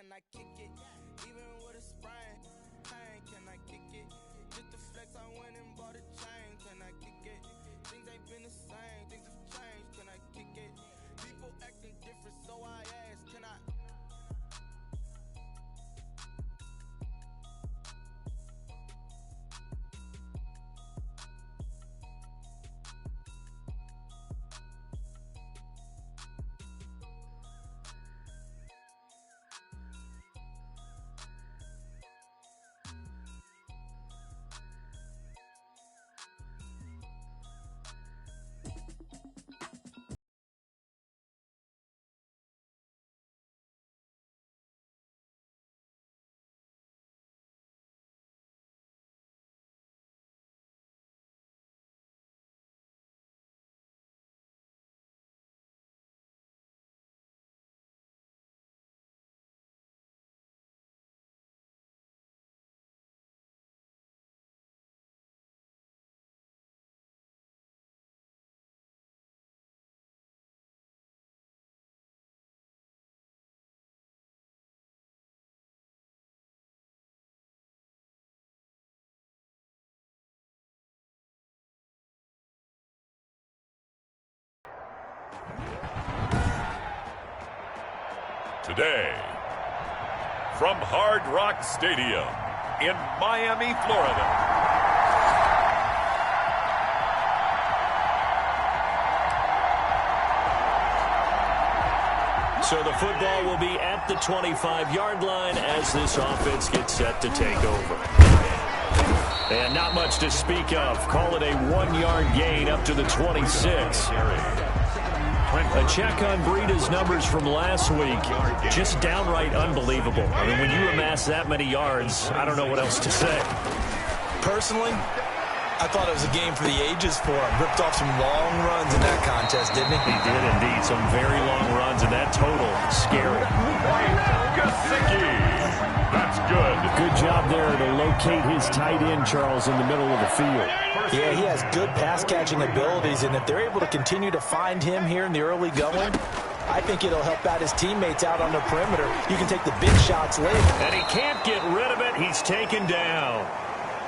can I kick it? Even with a sprain, pain, can I kick it? Just the flex, I went and bought a chain, can I kick it? Things ain't been the same, things have changed, can I kick it? People acting different, so I asked, can I? Today, from Hard Rock Stadium in Miami, Florida. So the football will be at the 25-yard line as this offense gets set to take over. And not much to speak of. Call it a 1-yard gain up to the 26. A check on Breida's numbers from last week. Just downright unbelievable. I mean, when you amass that many yards, I don't know what else to say. Personally, I thought it was a game for the ages for him. Ripped off some long runs in that contest, didn't he? He did indeed. Some very long runs, and that total, scary. That's good. Good job there to locate his tight end, Charles, in the middle of the field. Yeah, he has good pass-catching abilities, and if they're able to continue to find him here in the early going, I think it'll help out his teammates out on the perimeter. You can take the big shots late. And he can't get rid of it. He's taken down.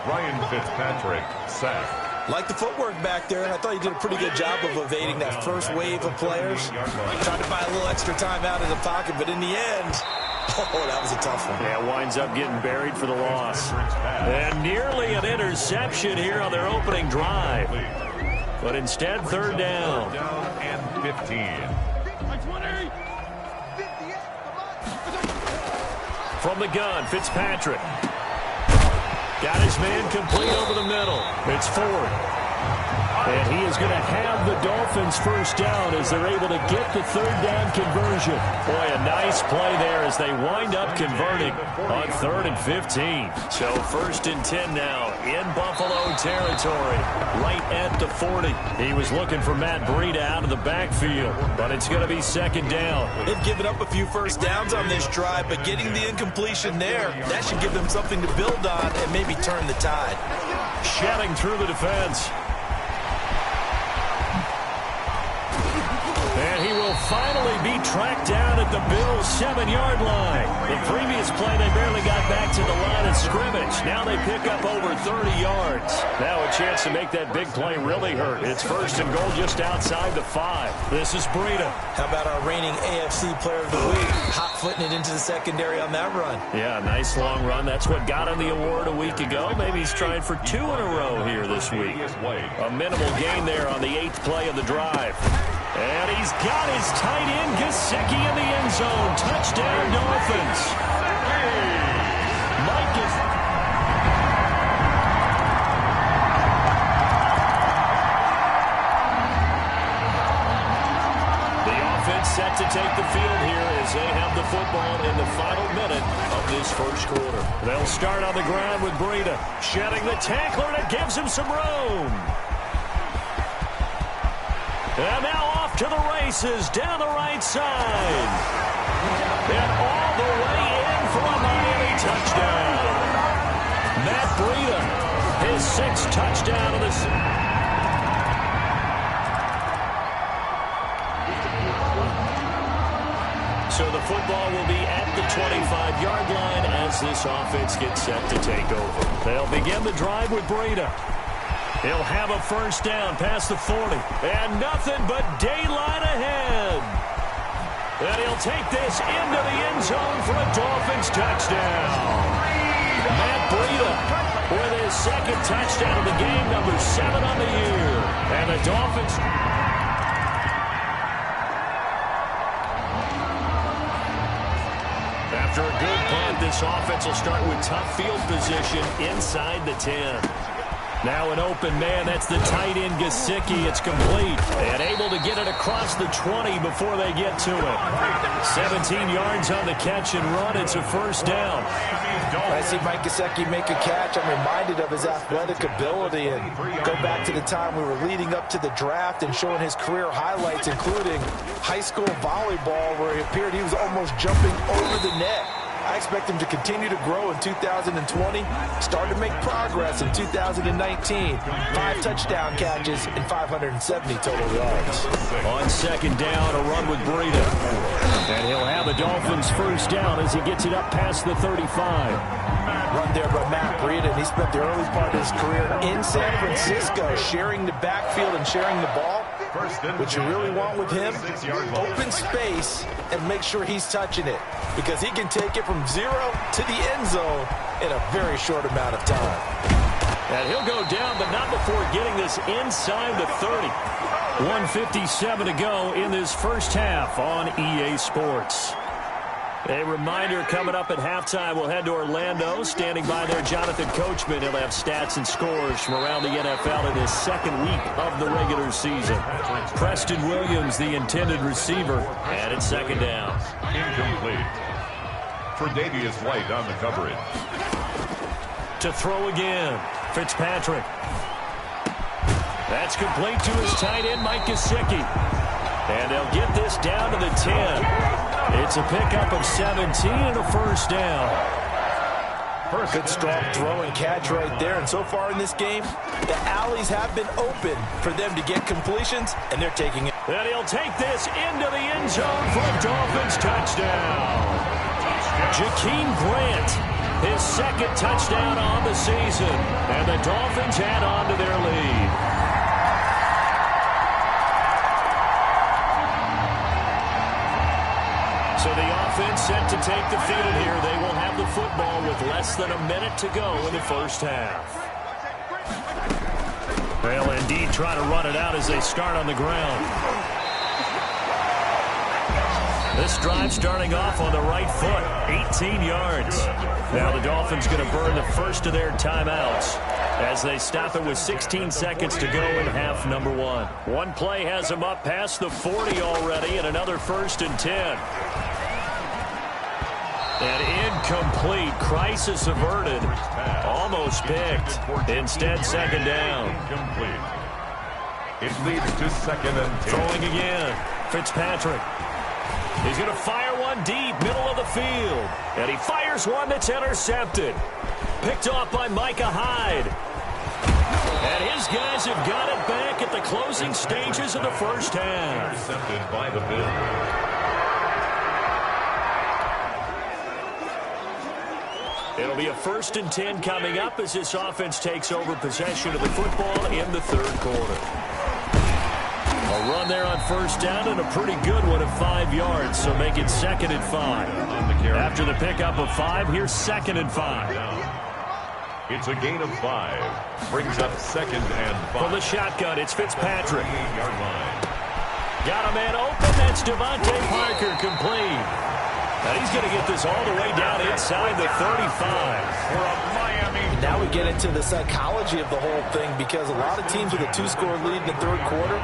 Ryan Fitzpatrick, sack. Like the footwork back there, and I thought he did a pretty good job of evading that first wave of players. Tried to buy a little extra time out of the pocket, but in the end, oh, that was a tough one. Yeah, winds up getting buried for the loss. And nearly an interception here on their opening drive. But instead, third down. Down and 15. From the gun, Fitzpatrick. Got his man complete over the middle. It's Ford. And he is going to have the Dolphins first down as they're able to get the third down conversion. Boy, a nice play there as they wind up converting on 3rd and 15. So 1st and 10 now in Buffalo territory, right at the 40. He was looking for Matt Breida out of the backfield, but it's going to be 2nd down. They've given up a few first downs on this drive, but getting the incompletion there, that should give them something to build on and maybe turn the tide. Shedding through the defense. And he will finally be tracked down at the Bills' 7-yard line. The previous play, they barely got back to the line of scrimmage. Now they pick up over 30 yards. Now a chance to make that big play really hurt. It's 1st and goal just outside the 5. This is Breida. How about our reigning AFC Player of the Week? Hot-footing it into the secondary on that run. Yeah, nice long run. That's what got him the award a week ago. Maybe he's trying for 2 in a row here this week. A minimal gain there on the 8th play of the drive. And he's got his tight end, Gesicki, in the end zone. Touchdown, Dolphins. Mike is... The offense set to take the field here as they have the football in the final minute of this first quarter. They'll start on the ground with Breida. Shedding the tackler, and it gives him some room. And now off to the races down the right side. And all the way in for a Miami touchdown. Matt Breida, his 6th touchdown of the season. So the football will be at the 25-yard line as this offense gets set to take over. They'll begin the drive with Breida. He'll have a first down past the 40. And nothing but daylight ahead. And he'll take this into the end zone for a Dolphins touchdown. Matt Breida with his second touchdown of the game, number 7 on the year. And the Dolphins... After a good punt, this offense will start with tough field position inside the 10. Now an open man, that's the tight end Gesicki. It's complete and able to get it across the 20 before they get to it. 17 yards on the catch and run. It's a first down. I see Mike Gesicki make a catch. I'm reminded of his athletic ability and go back to the time we were leading up to the draft and showing his career highlights, including high school volleyball, where it appeared he was almost jumping over the net. I expect him to continue to grow in 2020, start to make progress in 2019. 5 touchdown catches and 570 total yards. On second down, a run with Breida. And he'll have the Dolphins first down as he gets it up past the 35. Run there by Matt Breida, and he spent the early part of his career in San Francisco, sharing the backfield and sharing the ball. What you really want with him, open space and make sure he's touching it, because he can take it from 0 to the end zone in a very short amount of time. And he'll go down, but not before getting this inside the 30. 1:57 to go in this first half on EA Sports. A reminder, coming up at halftime, we'll head to Orlando. Standing by there, Jonathan Coachman. He'll have stats and scores from around the NFL in his second week of the regular season. Preston Williams, the intended receiver, and it's second down. Incomplete. Tre'Davious White on the coverage. To throw again, Fitzpatrick. That's complete to his tight end, Mike Gesicki. And they'll get this down to the 10. It's a pickup of 17 and a first down. Good strong throw and catch right there. And so far in this game, the alleys have been open for them to get completions, and they're taking it. And he'll take this into the end zone for a Dolphins touchdown. Jakeem Grant, his second touchdown on the season. And the Dolphins add on to their lead. So the offense set to take the field here. They will have the football with less than a minute to go in the first half. They'll indeed try to run it out as they start on the ground. This drive starting off on the right foot, 18 yards. Now the Dolphins going to burn the first of their timeouts as they stop it with 16 seconds to go in half number 1. One play has them up past the 40 already, and another first and 10. And incomplete. Crisis averted. Almost picked. Instead, second down. Incomplete. It leads to second and 10. Throwing again. Fitzpatrick. He's going to fire one deep, middle of the field. And he fires one that's intercepted. Picked off by Micah Hyde. And his guys have got it back at the closing stages of the first half. Intercepted by the Bills. It'll be a first and 10 coming up as this offense takes over possession of the football in the third quarter. A run there on first down and a pretty good one of 5 yards, so make it second and 5. After the pickup of 5, here's second and 5. It's a gain of 5. Brings up second and 5. From the shotgun, it's Fitzpatrick. Got a man open. That's Devontae Parker, complete. Now he's going to get this all the way down inside the 35. For a Miami. Now we get into the psychology of the whole thing, because a lot of teams with a 2-score lead in the third quarter,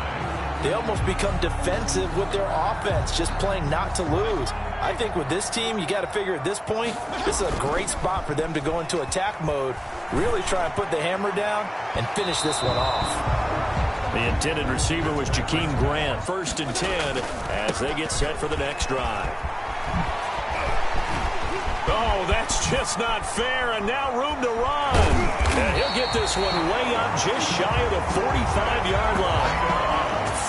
they almost become defensive with their offense, just playing not to lose. I think with this team, you got to figure at this point, this is a great spot for them to go into attack mode, really try and put the hammer down and finish this one off. The intended receiver was Jakeem Grant. First and 10 as they get set for the next drive. Oh, that's just not fair, and now room to run. And he'll get this one way up just shy of the 45-yard line.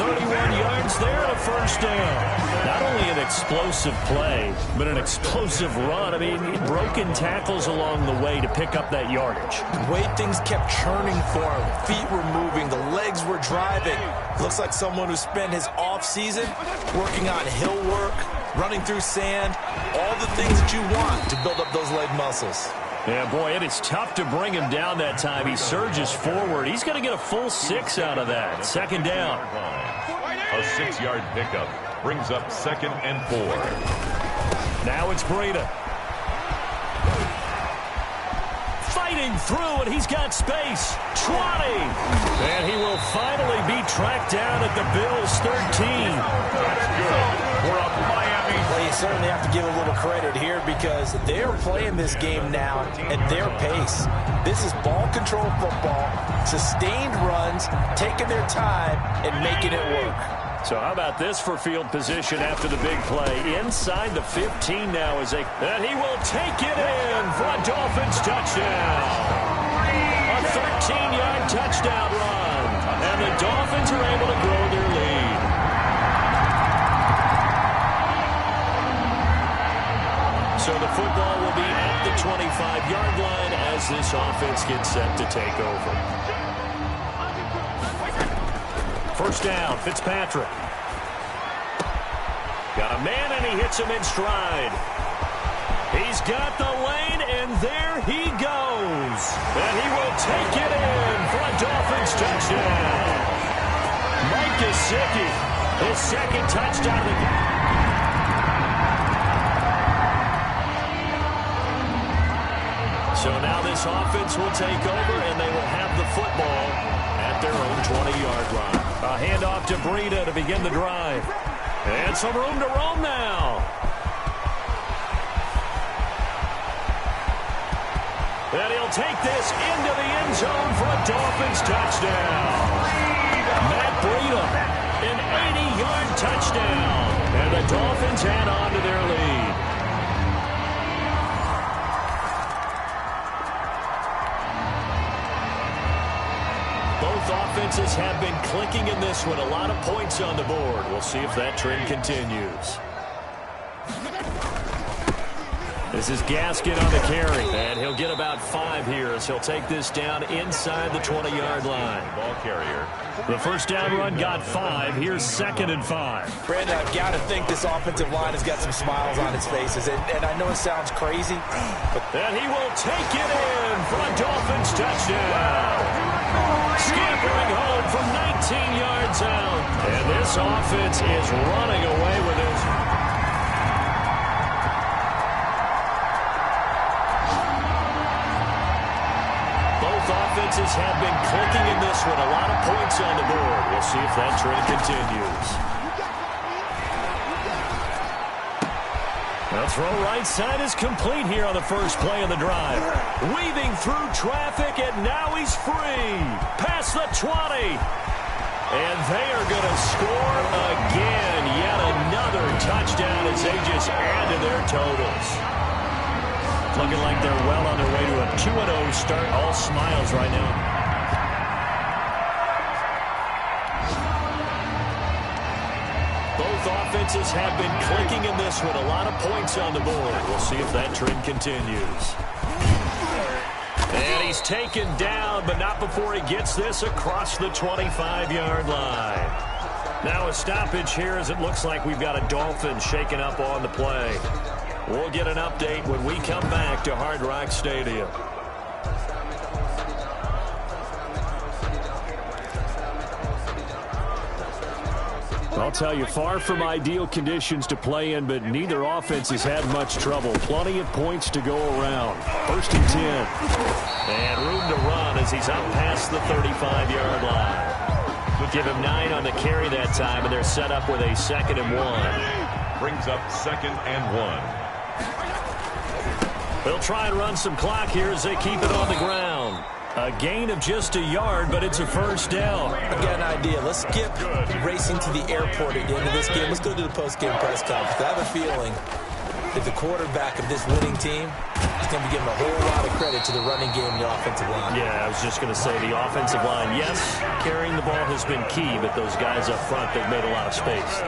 31 yards there and a first down. Not only an explosive play, but an explosive run. I mean, broken tackles along the way to pick up that yardage. The way things kept churning for him. Feet were moving. The legs were driving. Looks like someone who spent his offseason working on hill work, running through sand, all the things that you want to build up those leg muscles. Yeah, boy, it is tough to bring him down that time. He surges forward. He's going to get a full 6 out of that. Second down. A 6-yard pickup brings up 2nd and 4. Now it's Breida. Fighting through, and he's got space. 20. And he will finally be tracked down at the Bills' 13. That's good. We're up Miami. Well, you certainly have to give a little credit here because they're playing this game now at their pace. This is ball control football, sustained runs, taking their time, and making it work. So how about this for field position after the big play? Inside the 15 now is and he will take it in for a Dolphins touchdown. A 13-yard touchdown run. And the Dolphins are able to grow their lead. So the football will be at the 25-yard line as this offense gets set to take over. First down, Fitzpatrick. Got a man, and he hits him in stride. He's got the lane, and there he goes. And he will take it in for a Dolphins touchdown. Mike Gesicki, his second touchdown of the game. So now this offense will take over, and they will have the football at their own 20-yard line. A handoff to Breida to begin the drive. And some room to roam now. And he'll take this into the end zone for a Dolphins touchdown. Matt Breida, an 80-yard touchdown. And the Dolphins add on to their lead. Offenses have been clicking in this one. A lot of points on the board. We'll see if that trend continues. This is Gaskin on the carry. And he'll get about 5 here as he'll take this down inside the 20-yard line. Ball carrier. The first down run got 5. Here's 2nd and 5. Brandon, I've got to think this offensive line has got some smiles on its faces. And I know it sounds crazy. But and he will take it in for a Dolphins touchdown. Scampering home from 19 yards out. And this offense is running away with it. Both offenses have been clicking in this one. A lot of points on the board. We'll see if that trend continues. The throw right side is complete here on the first play of the drive. Weaving through traffic, and now he's free. Past the 20. And they are going to score again. Yet another touchdown as they just add to their totals. Looking like they're well on their way to a 2-0 start. All smiles right now. Offenses have been clicking in this one. A lot of points on the board. We'll see if that trend continues. And he's taken down, but not before he gets this across the 25-yard line. Now a stoppage here as it looks like we've got a Dolphin shaken up on the play. We'll get an update when we come back to Hard Rock Stadium. I'll tell you, far from ideal conditions to play in, but neither offense has had much trouble. Plenty of points to go around. 1st and 10. And room to run as he's up past the 35-yard line. Give him 9 on the carry that time, and they're set up with a 2nd and 1. Brings up 2nd and 1. They'll try and run some clock here as they keep it on the ground. A gain of just a yard, but it's a first down. I got an idea. Let's skip racing to the airport at the end of this game. Let's go to the post-game press conference. I have a feeling that the quarterback of this winning team is going to be giving a whole lot of credit to the running game and the offensive line. Yeah, I was just going to say the offensive line, yes, carrying the ball has been key, but those guys up front, they've made a lot of space.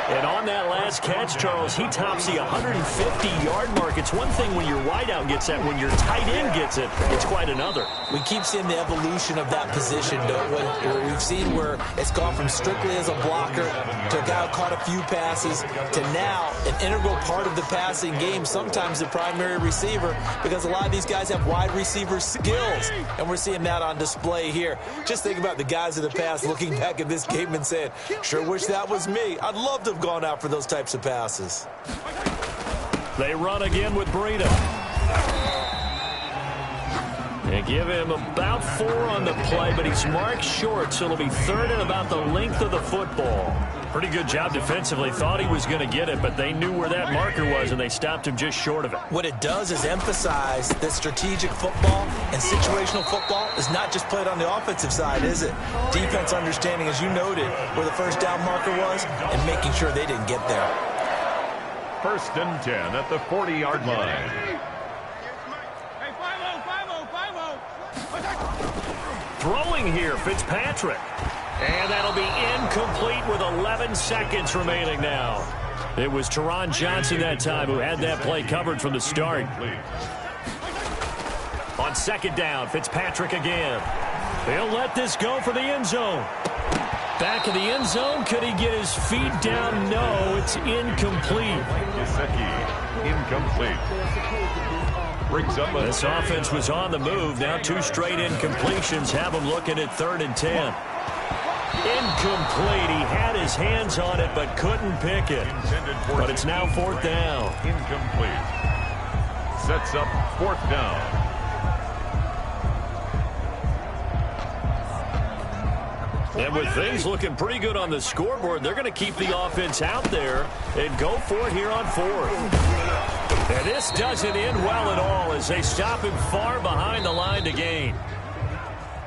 And on that last catch, Charles, he tops the 150-yard mark. It's one thing when your wideout gets that. When your tight end gets it, it's quite another. We keep seeing the evolution of that position, don't we? Where we've seen where it's gone from strictly as a blocker to a guy who caught a few passes to now an integral part of the passing game, sometimes the primary receiver, because a lot of these guys have wide receiver skills, and we're seeing that on display here. Just think about the guys of the past looking back at this game and saying, sure wish that was me. I'd love to have gone out for those types of passes. They run again with Breida. They give him about 4 on the play, but he's marked short, so it'll be 3rd and about the length of the football. Pretty good job defensively. Thought he was going to get it, but they knew where that marker was, and they stopped him just short of it. What it does is emphasize that strategic football and situational football is not just played on the offensive side, is it? Defense understanding, as you noted, where the first down marker was and making sure they didn't get there. 1st and 10 at the 40-yard line. Throwing here, Fitzpatrick. And that'll be incomplete with 11 seconds remaining now. It was Teron Johnson that time who had that play covered from the start. On 2nd down, Fitzpatrick again. He'll let this go for the end zone. Back of the end zone. Could he get his feet down? No, it's incomplete. Incomplete. Brings up this offense was on the move. Now 2 straight incompletions have him looking at 3rd and 10. Incomplete. He had his hands on it but couldn't pick it. But it's now 4th down. Incomplete. Sets up 4th down. And with things looking pretty good on the scoreboard, they're going to keep the offense out there and go for it here on 4th. And this doesn't end well at all as they stop him far behind the line to gain.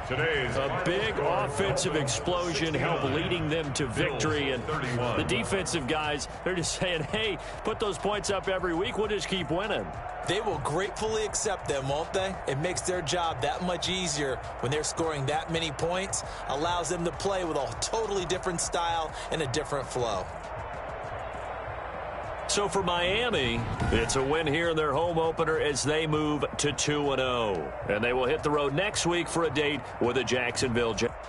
Today's a big offensive explosion helped leading them to victory. And the defensive guys, they're just saying, hey, put those points up every week. We'll just keep winning. They will gratefully accept them, won't they? It makes their job that much easier when they're scoring that many points. Allows them to play with a totally different style and a different flow. So for Miami, it's a win here in their home opener as they move to 2-0. And they will hit the road next week for a date with the Jacksonville Jaguars.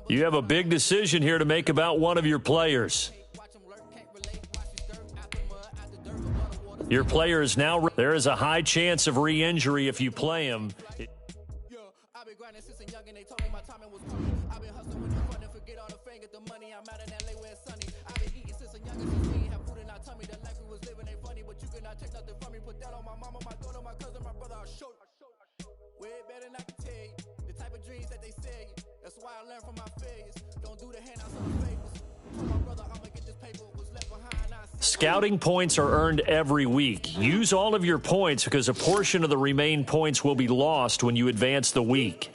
You have a big decision here to make about one of your players. Your player is now, there is a high chance of re-injury if you play him. That's why I learned from my failures. Don't do the handouts on the favors. Told my brother I'm Scouting points are earned every week. Use all of your points because a portion of the remaining points will be lost when you advance the week.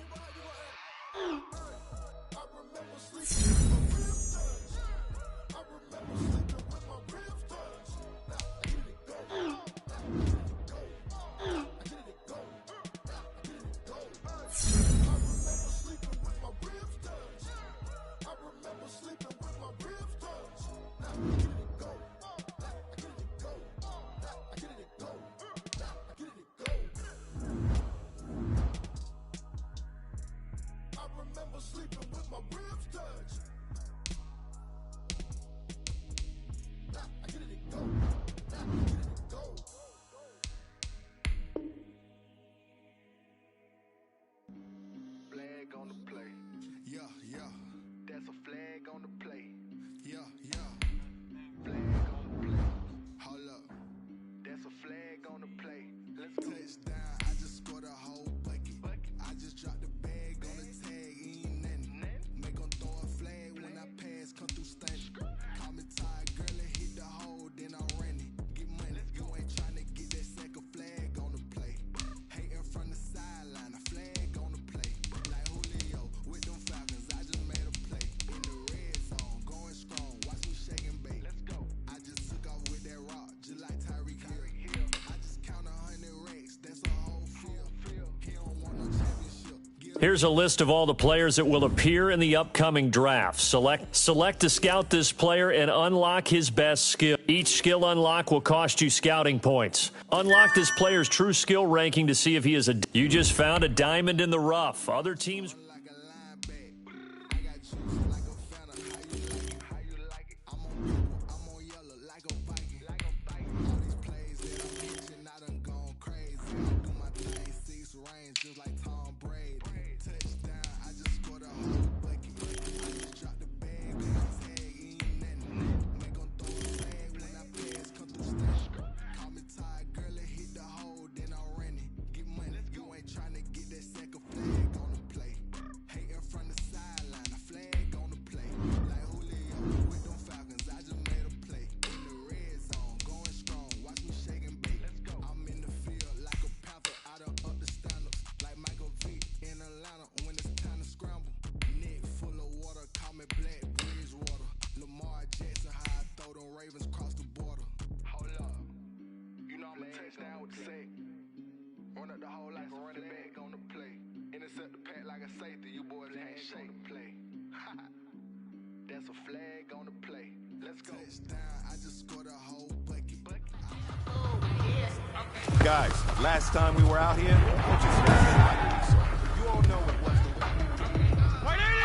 Here's a list of all the players that will appear in the upcoming draft. Select to scout this player and unlock his best skill. Each skill unlock will cost you scouting points. Unlock this player's true skill ranking to see if he is a... You just found a diamond in the rough. Other teams... Guys, last time we were out here, coaches smashed so you all know it was the 180!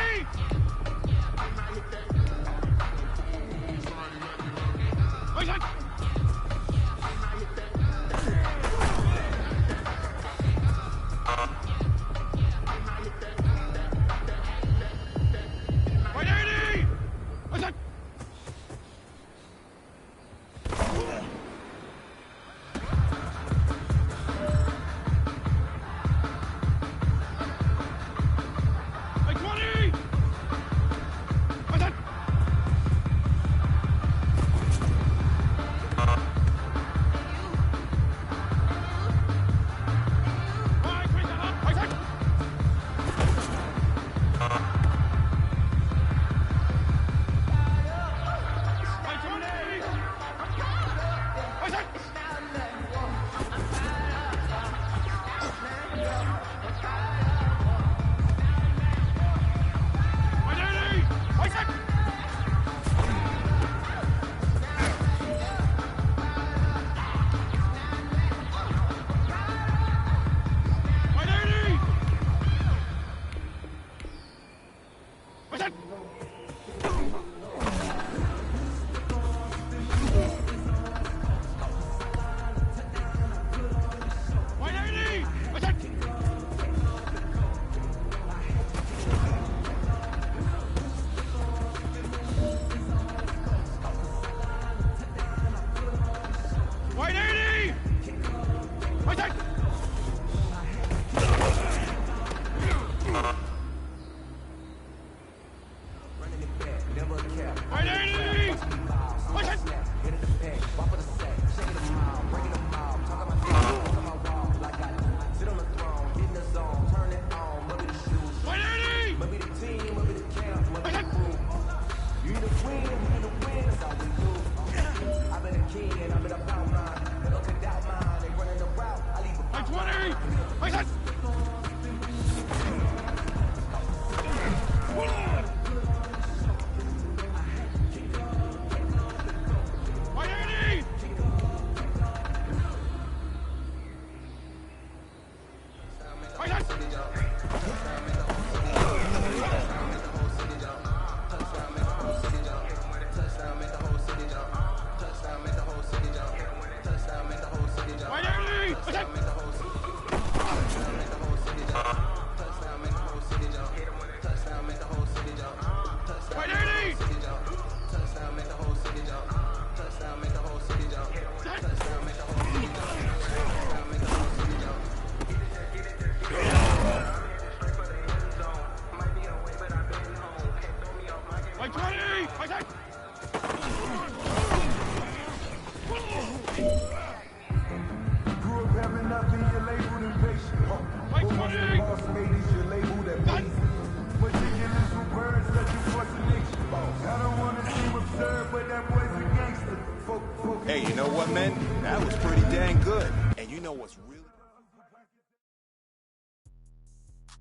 Hey, you know what, man? That was pretty dang good. And you know what's really...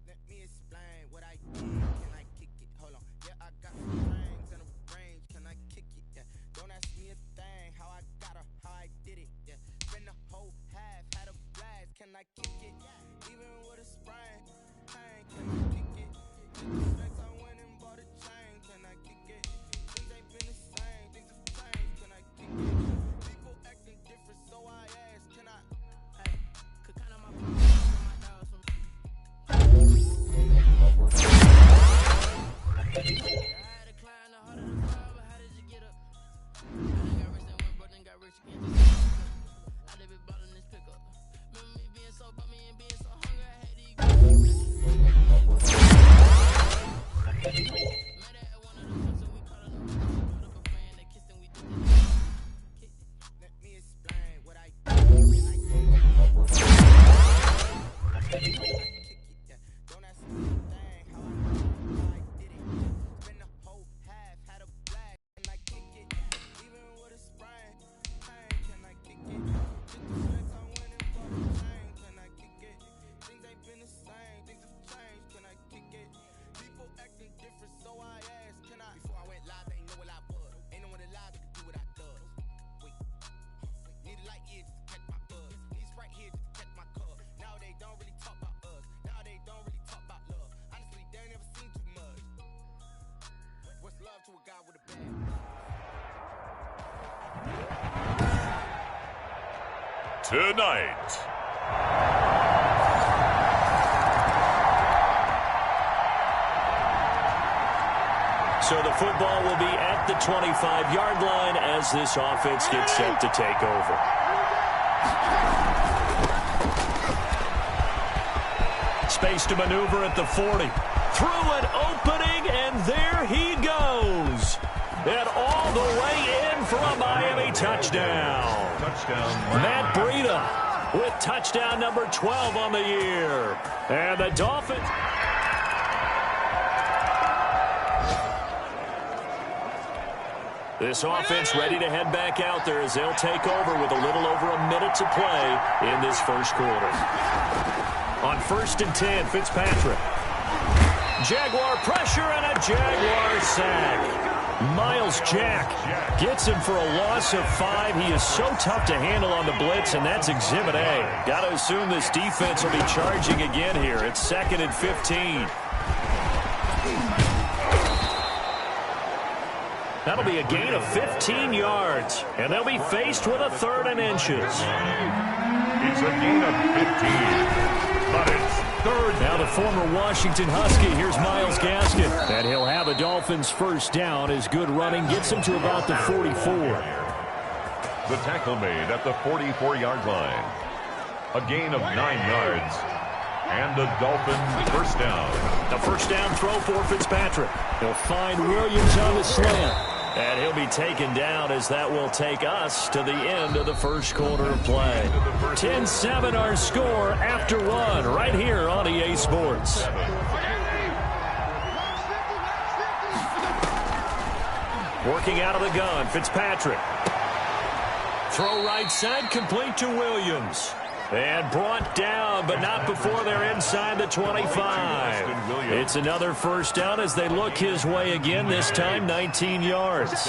Let me explain what I did. Can I kick it? Hold on. Yeah, I got some rings and a range. Can I kick it? Yeah. Don't ask me a thing. How I got her, how I did it. Yeah. Spend the whole half, had a blast. Can I kick it? Even with a sprain. Pain. Can I kick it? Just the flex, I went and bought a chain. Can I kick it? Things ain't been the same. Things have changed. Can I kick it? People acting different, so I asked. Can I? Hey, could count on my dogs from. I had to climb the heart of the fire, but how did you get up? I got rich, then went broke, then got rich again. I did be ballin' this pickup. Remember me being so bummy and being so hungry, I had to eat. Met her at one of the ones, so we caught up a friend, they kissed and we did it. Let me explain what I did. Don't ask me a thing, how I did it. Spend the whole half, had a blast. Can I kick it? Even with a sprain, pain. Can I kick it? Just the flex, I went and bought a chain. Can I kick it? Things ain't been the same, things have changed. Can I kick it? People acting different, so I asked. Can I? Before I went live, they ain't know what I was. Ain't no one alive that could do what I does. Wait, need a light year just to catch my buzz. Need Sprite here just to catch my cub. Now they don't really talk about us. Now they don't really talk about love. Honestly, they ain't never seen too much. What's love to a guy with a bag? Tonight, So the football will be at the 25-yard line as this offense gets set to take over. Space to maneuver at the 40. Through an opening, and there he goes. And all the way in for a Miami touchdown. Matt Breida with touchdown number 12 on the year. And the Dolphins... This offense ready to head back out there as they'll take over with a little over a minute to play in this first quarter. On 1st and 10, Fitzpatrick. Jaguar pressure and a Jaguar sack. Miles Jack gets him for a loss of 5. He is so tough to handle on the blitz, and that's Exhibit A. Got to assume this defense will be charging again here. It's 2nd and 15. That'll be a gain of 15 yards, and they'll be faced with a 3rd and inches. it's a gain of 15. But it's 3rd. Now the former Washington Husky, here's Myles Gaskin. And he'll have a Dolphins first down. His good running gets him to about the 44. The tackle made at the 44-yard line. A gain of 9 yards. And the Dolphins first down. The first down throw for Fitzpatrick. He'll find Williams on the slant. And he'll be taken down as that will take us to the end of the first quarter of play. 10-7 our score after 1 right here on EA Sports. Working out of the gun, Fitzpatrick. Throw right side, complete to Williams. And brought down, but not before they're inside the 25. It's another first down as they look his way again, this time 19 yards.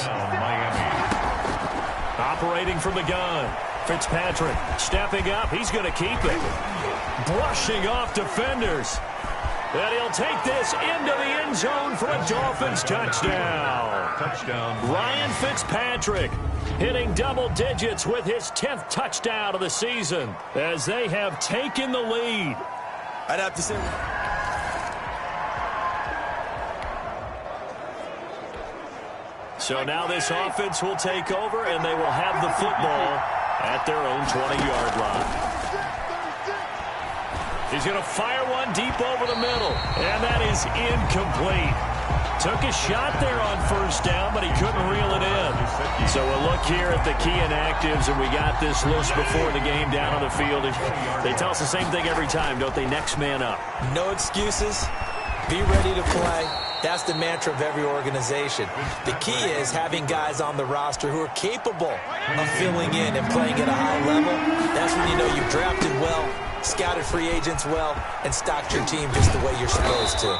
Operating from the gun. Fitzpatrick stepping up. He's going to keep it. Brushing off defenders. And he'll take this into the end zone for a Dolphins touchdown. Ryan Fitzpatrick hitting double digits with his 10th touchdown of the season as they have taken the lead. I'd have to say... So now this offense will take over, and they will have the football at their own 20-yard line. He's going to fire one deep over the middle, and that is incomplete. Took a shot there on first down, but he couldn't reel it in. So we'll look here at the key inactives, and we got this list before the game down on the field. They tell us the same thing every time, don't they? Next man up. No excuses. Be ready to play. That's the mantra of every organization. The key is having guys on the roster who are capable of filling in and playing at a high level. That's when you know you've drafted well, scouted free agents well, and stocked your team just the way you're supposed to.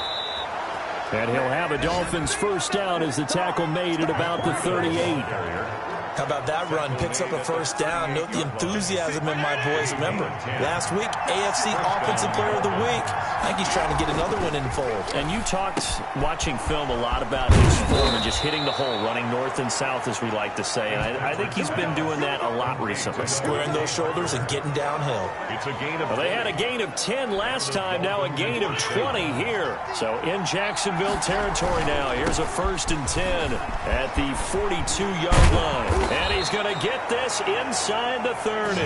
And he'll have a Dolphins first down as the tackle made at about the 38. How about that run? Picks up a first down. Note the enthusiasm in my voice. Remember, last week, AFC Offensive Player of the Week. I think he's trying to get another one in the fold. And you talked, watching film, a lot about his form and just hitting the hole, running north and south, as we like to say. And I think he's been doing that a lot recently. Squaring those shoulders and getting downhill. It's a gain of... Well, they had a gain of 10 last time, now a gain of 20 here. So in Jacksonville territory now. Here's a 1st and 10 at the 42-yard line. And he's going to get this inside the 30.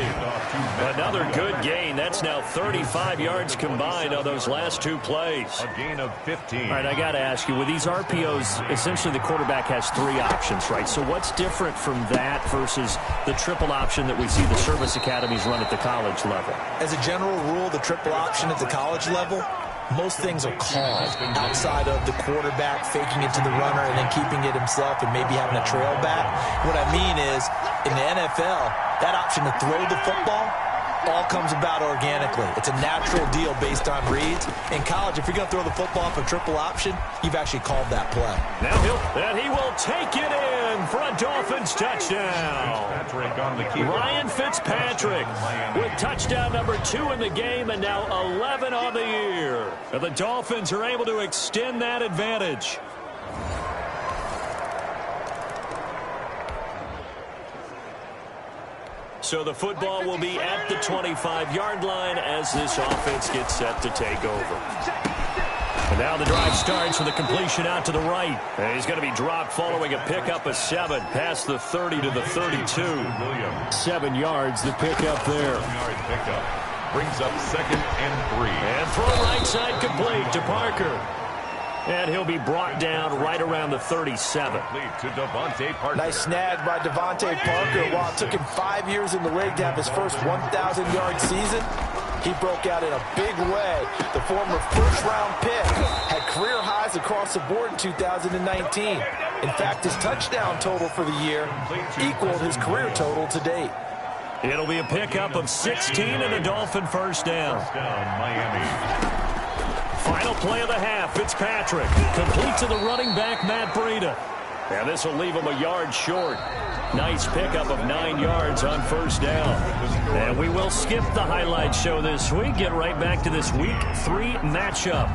Another good gain. That's now 35 yards combined on those last two plays. A gain of 15. All right, I got to ask you, with these RPOs, essentially the quarterback has 3 options, right? So what's different from that versus the triple option that we see the service academies run at the college level? As a general rule, the triple option at the college level, most things are called outside of the quarterback faking it to the runner and then keeping it himself and maybe having a trail back. What I mean is, in the NFL, that option to throw the football all comes about organically. It's a natural deal based on reads. In college, if you're going to throw the football off a triple option, you've actually called that play. Now he will take it in for a Dolphins touchdown. Ryan Fitzpatrick with touchdown number 2 in the game and now 11 on the year. And the Dolphins are able to extend that advantage. So the football will be at the 25-yard line as this offense gets set to take over. And now the drive starts with a completion out to the right. And he's going to be dropped following a pickup of 7 past the 30 to the 32. 7 yards, the pickup there. Brings up 2nd and 3. And throw right side complete to Parker. And he'll be brought down right around the 37. Nice snag by Devontae Parker. While it took him 5 years in the league to have his first 1,000-yard season, he broke out in a big way. The former first-round pick had career highs across the board in 2019. In fact, his touchdown total for the year equaled his career total to date. It'll be a pickup of 16 and a Dolphin first down. Miami. Final play of the half, Fitzpatrick. Complete to the running back, Matt Breida. And this will leave him a yard short. Nice pickup of 9 yards on first down. And we will skip the highlight show this week. Get right back to this Week 3 matchup.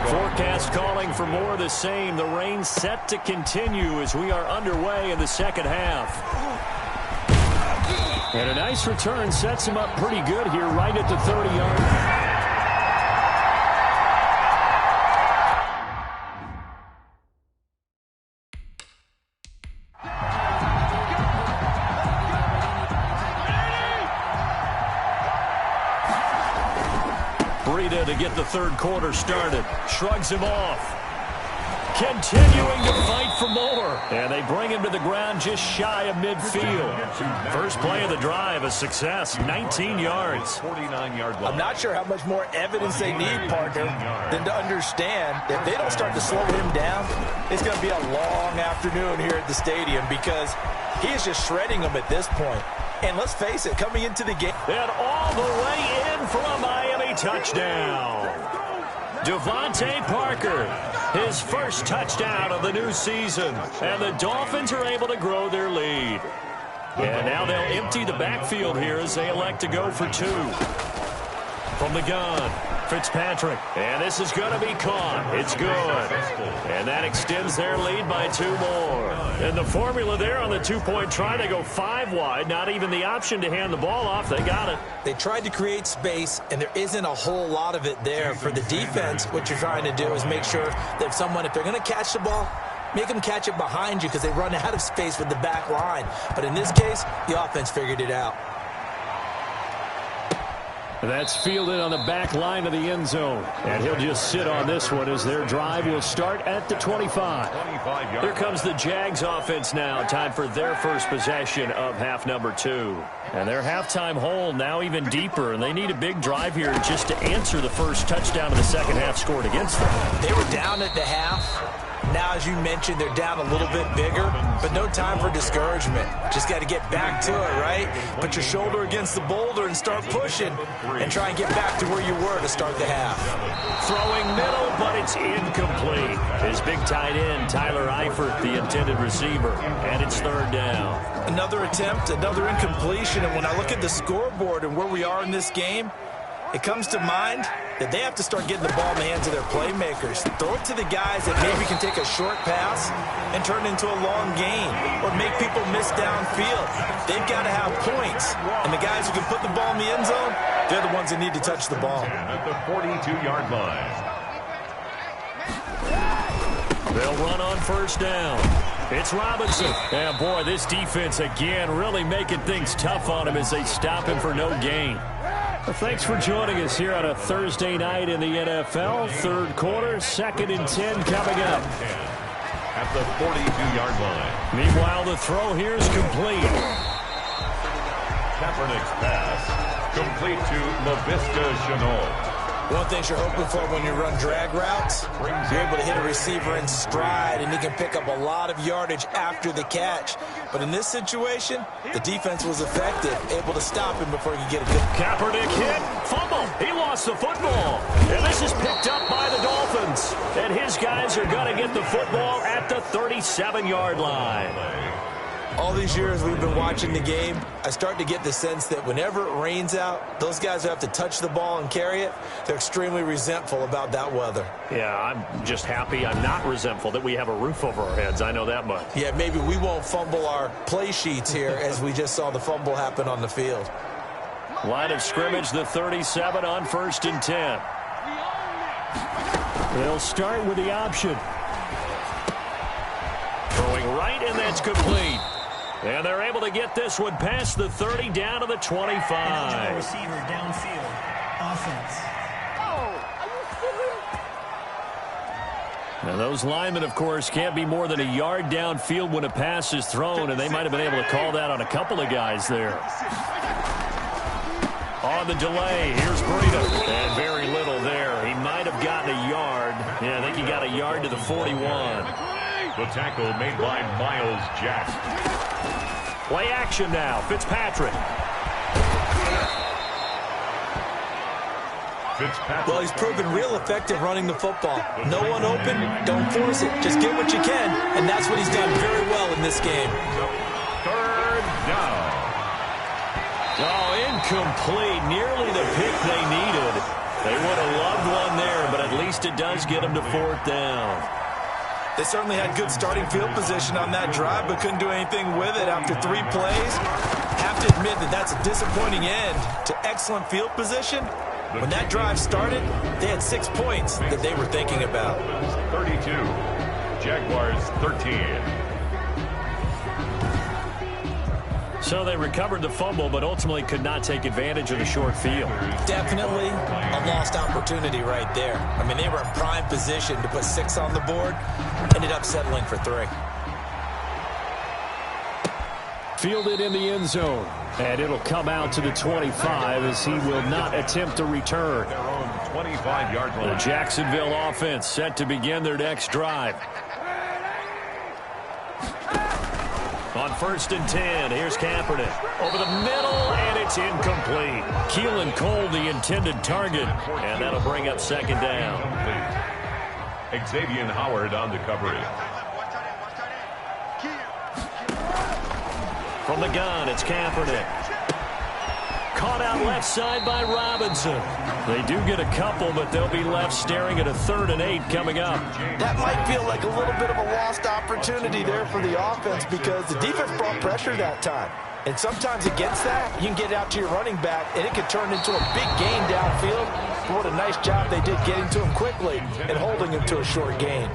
Forecast calling for more of the same. The rain set to continue as we are underway in the second half. And a nice return sets him up pretty good here right at the 30-yard line. To get the third quarter started. Shrugs him off. continuing to fight for more. And they bring him to the ground just shy of midfield. First play of the drive, a success, 19 yards. 49-yard line. I'm not sure how much more evidence they need, partner, than to understand if they don't start to slow him down, it's going to be a long afternoon here at the stadium because he is just shredding them at this point. And let's face it, coming into the game. And all the way in for a Miami touchdown. Devontae Parker, his first touchdown of the new season. And the Dolphins are able to grow their lead. And now they'll empty the backfield here as they elect to go for 2. From the gun, Fitzpatrick. And this is going to be caught. It's good. And that extends their lead by 2 more. And the formula there on the 2-point try, they go 5 wide. Not even the option to hand the ball off. They got it. They tried to create space, and there isn't a whole lot of it there. For the defense, what you're trying to do is make sure that if they're going to catch the ball, make them catch it behind you because they run out of space with the back line. But in this case, the offense figured it out. That's fielded on the back line of the end zone. And he'll just sit on this one as their drive will start at the 25. Here comes the Jags offense now. Time for their first possession of half number 2. And their halftime hole now even deeper. And they need a big drive here just to answer the first touchdown of the second half scored against them. They were down at the half. Now, as you mentioned, they're down a little bit bigger, but no time for discouragement. Just got to get back to it, right? Put your shoulder against the boulder and start pushing and try and get back to where you were to start the half. Throwing middle, but it's incomplete. His big tight end, Tyler Eifert, the intended receiver, and it's 3rd down. Another attempt, another incompletion, and when I look at the scoreboard and where we are in this game, it comes to mind that they have to start getting the ball in the hands of their playmakers. Throw it to the guys that maybe can take a short pass and turn it into a long gain or make people miss downfield. They've got to have points. And the guys who can put the ball in the end zone, they're the ones that need to touch the ball. At the 42-yard line. They'll run on 1st down. It's Robinson. And boy, this defense again really making things tough on him as they stop him for no gain. Well, thanks for joining us here on a Thursday night in the NFL. 3rd quarter, 2nd and 10 coming up. At the 42-yard line. Meanwhile, the throw here is complete. Kaepernick's pass complete to LaVisca Chenault. One thing you're hoping for when you run drag routes, you're able to hit a receiver in stride, and he can pick up a lot of yardage after the catch. But in this situation, the defense was effective, able to stop him before he could get a good... Kaepernick hit, fumble. He lost the football. And this is picked up by the Dolphins. And his guys are going to get the football at the 37-yard line. All these years we've been watching the game, I start to get the sense that whenever it rains out, those guys who have to touch the ball and carry it, they're extremely resentful about that weather. Yeah, I'm just happy I'm not resentful that we have a roof over our heads. I know that much. Yeah, maybe we won't fumble our play sheets here as we just saw the fumble happen on the field. Line of scrimmage, the 37 on 1st and 10. They'll start with the option. Throwing right, and that's complete. And they're able to get this one past the 30 down to the 25. Receiver downfield. Offense. Now those linemen, of course, can't be more than a yard downfield when a pass is thrown, and they might have been able to call that on a couple of guys there. On the delay, here's Breida. And very little there. He might have gotten a yard. Yeah, I think he got a yard to the 41. The tackle made by Miles Jack. Play action now. Fitzpatrick. Well, he's proven real effective running the football. No one open, don't force it. Just get what you can, and that's what he's done very well in this game. 3rd down. Oh, incomplete. Nearly the pick they needed. They would have loved one there, but at least it does get them to 4th down. They certainly had good starting field position on that drive, but couldn't do anything with it after 3 plays. Have to admit that that's a disappointing end to excellent field position. When that drive started, they had 6 points that they were thinking about. 32. Jaguars 13. So they recovered the fumble, but ultimately could not take advantage of the short field. Definitely a lost opportunity right there. I mean, they were in prime position to put 6 on the board, ended up settling for 3. Fielded in the end zone, and it'll come out to the 25 as he will not attempt a return. Their own 25-yard line. The Jacksonville offense set to begin their next drive. On 1st and 10, here's Kaepernick. Over the middle, and it's incomplete. Keelan Cole, the intended target, and that'll bring up 2nd down. Xavier Howard on the coverage. From the gun, it's Kaepernick. Caught out left side by Robinson. They do get a couple, but they'll be left staring at a 3rd and 8 coming up. That might feel like a little bit of a lost opportunity there for the offense because the defense brought pressure that time. And sometimes against that, you can get out to your running back, and it could turn into a big gain downfield. But what a nice job they did getting to him quickly and holding him to a short gain.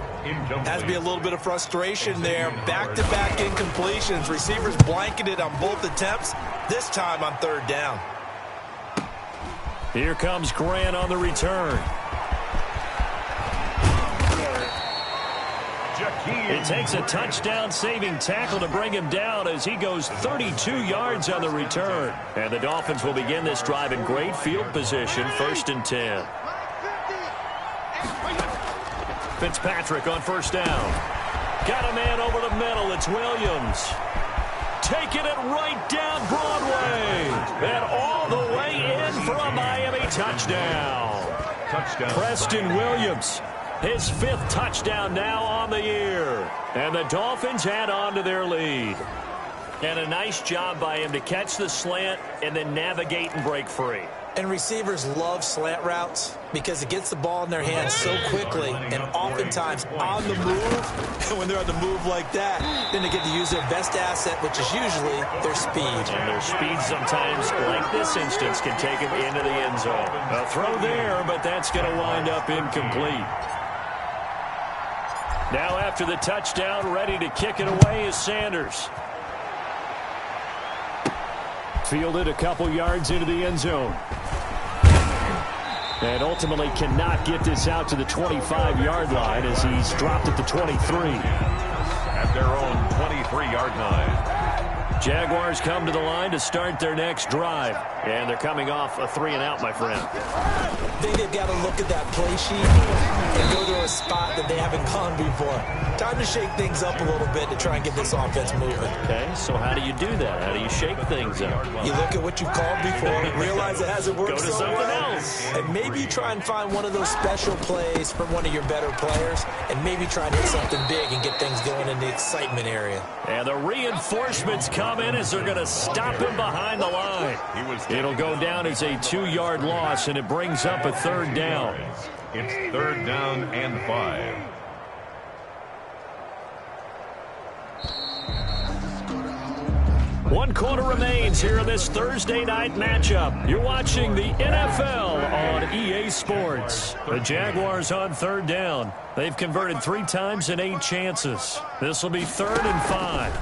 Has to be a little bit of frustration there. Back-to-back incompletions. Receivers blanketed on both attempts, this time on 3rd down. Here comes Grant on the return. It takes a touchdown-saving tackle to bring him down as he goes 32 yards on the return. And the Dolphins will begin this drive in great field position, 1st and 10. Fitzpatrick on 1st down. Got a man over the middle. It's Williams. Taking it right down Broadway. And all the way in for a Miami touchdown. Preston Williams. His 5th touchdown now on the year. And the Dolphins add on to their lead. And a nice job by him to catch the slant and then navigate and break free. And receivers love slant routes because it gets the ball in their hands so quickly and oftentimes on the move. And when they're on the move like that, then they get to use their best asset, which is usually their speed. And their speed sometimes, like this instance, can take them into the end zone. A throw there, but that's going to wind up incomplete. Now after the touchdown, ready to kick it away is Sanders. Fielded a couple yards into the end zone. And ultimately cannot get this out to the 25-yard line as he's dropped at the 23. At their own 23-yard line. Jaguars come to the line to start their next drive. And they're coming off a 3-and-out, my friend. I think they've got to look at that play sheet and go to a spot that they haven't gone before. Time to shake things up a little bit to try and get this offense moving. Okay, so how do you do that? How do you shake things up? You look at what you've called before, realize it hasn't worked Go to so something well, else. and maybe try and find one of those special plays from one of your better players, and maybe try and hit something big and get things going in the excitement area. And the reinforcements come in as they're going to stop him behind the line. It'll go down as a 2-yard loss, and it brings up a 3rd down. It's 3rd down and 5. One quarter remains here in this Thursday night matchup. You're watching the NFL on EA Sports. The Jaguars on 3rd down. They've converted 3 times in 8 chances. This will be 3rd and 5.